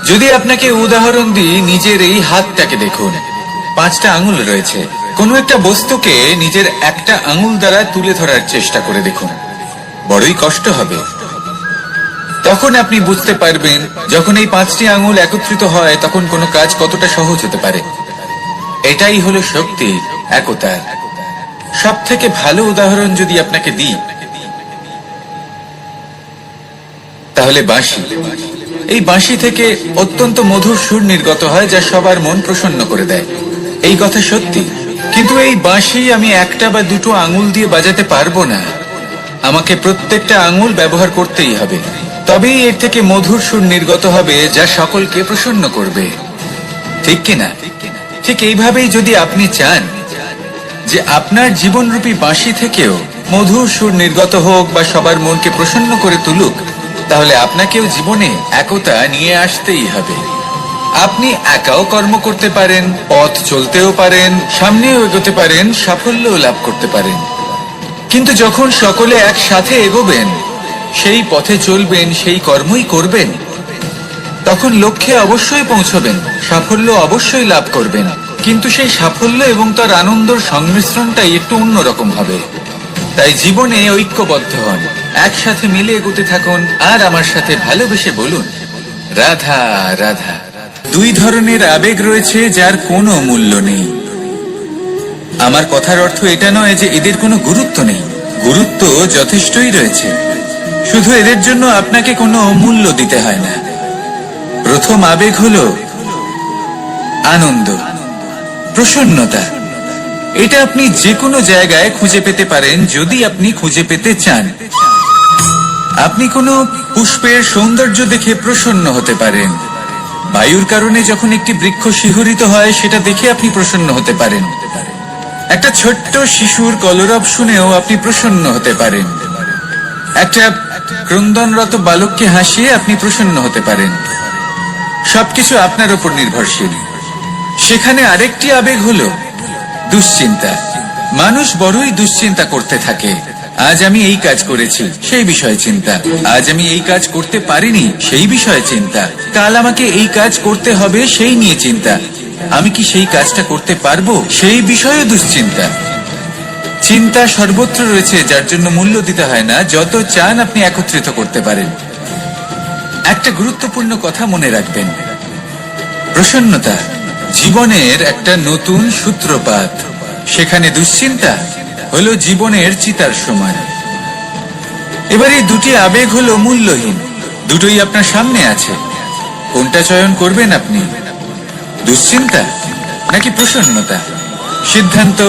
যদি আপনাকে উদাহরণ দিই, নিজের এই হাতটাকে দেখুন, 5টা আঙুল রয়েছে। কোনো একটা বস্তুকে নিজের একটা আঙুল দ্বারা তুলে ধরার চেষ্টা করে দেখুন, বড়ই কষ্ট হবে। তখন আপনি বুঝতে পারবেন যখন এই 5টি আঙুল একত্রিত হয়, তখন কোনো কাজ কতটা সহজ হতে পারে। এটাই হলো শক্তি, একতার। সব থেকে ভালো উদাহরণ যদি আপনাকে দিই, তাহলে বাঁশি। এই বাঁশি থেকে অত্যন্ত মধুর সুর নির্গত হয়, যা সবার মন প্রসন্ন করে দেয়। এই কথা সত্যি, কিন্তু এই বাঁশি আমি একটা বা দুটো আঙুল দিয়ে বাজাতে পারবো না। আমাকে প্রত্যেকটা আঙুল ব্যবহার করতেই হবে, তবেই এর থেকে মধুর সুর নির্গত হবে, যা সকলকে প্রসন্ন করবে। ঠিক কিনা? ঠিক এইভাবেই যদি আপনি চান যে আপনার জীবনরূপী বাঁশি থেকেও মধুর সুর নির্গত হোক বা সবার মনকে প্রসন্ন করে তুলুক, তাহলে আপনাকেও জীবনে একতা নিয়ে আসতেই হবে। আপনি একাও কর্ম করতে পারেন, পথ চলতেও পারেন, সামনেও এগোতে পারেন, সাফল্যও লাভ করতে পারেন। কিন্তু যখন সকলে একসাথে এগোবেন, সেই পথে চলবেন, সেই কর্মই করবেন, তখন লক্ষ্যে অবশ্যই পৌঁছবেন, সাফল্য অবশ্যই লাভ করবেন। কিন্তু সেই সাফল্য এবং তার আনন্দর সংমিশ্রণটাই একটু অন্যরকম হবে। তাই জীবনে ঐক্যবদ্ধ হন, একসাথে মিলে এগোতে থাকুন, আর আমার সাথে ভালোবেসে বলুন, রাধা রাধা। দুই ধরনের আবেগ রয়েছে যার কোনো মূল্য নেই। আমার কথার অর্থ এটা নয় যে এদের কোনো গুরুত্ব নেই, গুরুত্ব যথেষ্টই রয়েছে, শুধু এদের জন্য আপনাকে কোনো মূল্য দিতে হয় না। প্রথম আবেগ হলো আনন্দ, প্রসন্নতা। এটা আপনি যে কোনো জায়গায় খুঁজে পেতে পারেন যদি আপনি খুঁজে পেতে চান। আপনি কোনো পুষ্পের সৌন্দর্য দেখে প্রসন্ন হতে পারেন, বায়ুর কারণে যখন একটি বৃক্ষ শিহরিত হয় সেটা দেখে আপনি প্রসন্ন হতে পারেন, একটা ছোট্ট শিশুর কলরব শুনেও আপনি প্রসন্ন হতে পারেন, একটা ক্রন্দনরত বালককে হাসিয়ে আপনি প্রসন্ন হতে পারেন। সবকিছু আপনার উপর নির্ভরশীল। সেখানে আরেকটি আবেগ হলো দুশ্চিন্তা। মানুষ বড়ই দুশ্চিন্তা করতে থাকে। আজ আমি এই কাজ করেছি, সেই বিষয়ে চিন্তা। আজ আমি এই কাজ করতে পারিনি, সেই বিষয়ে চিন্তা। কাল আমাকে এই কাজ করতে হবে, সেই নিয়ে চিন্তা। আমি কি সেই কাজটা করতে পারবো, সেই বিষয়ে দুশ্চিন্তা। চিন্তা সর্বত্র রয়েছে, যার জন্য মূল্য দিতে হয় না। যত চান আপনি একত্রিত করতে পারেন। একটা গুরুত্বপূর্ণ কথা মনে রাখবেন, প্রসন্নতা জীবনের একটা নতুন সূত্রপাত। সেখানে দুশ্চিন্তা হলো জীবনের চিতার সমান। এবার এই দুটি আবেগ হলো মূল্যহীন, দুটোই আপনার সামনে আছে। কোনটা চয়ন করবেন আপনি, দুশ্চিন্তা নাকি প্রসন্নতা? সিদ্ধান্ত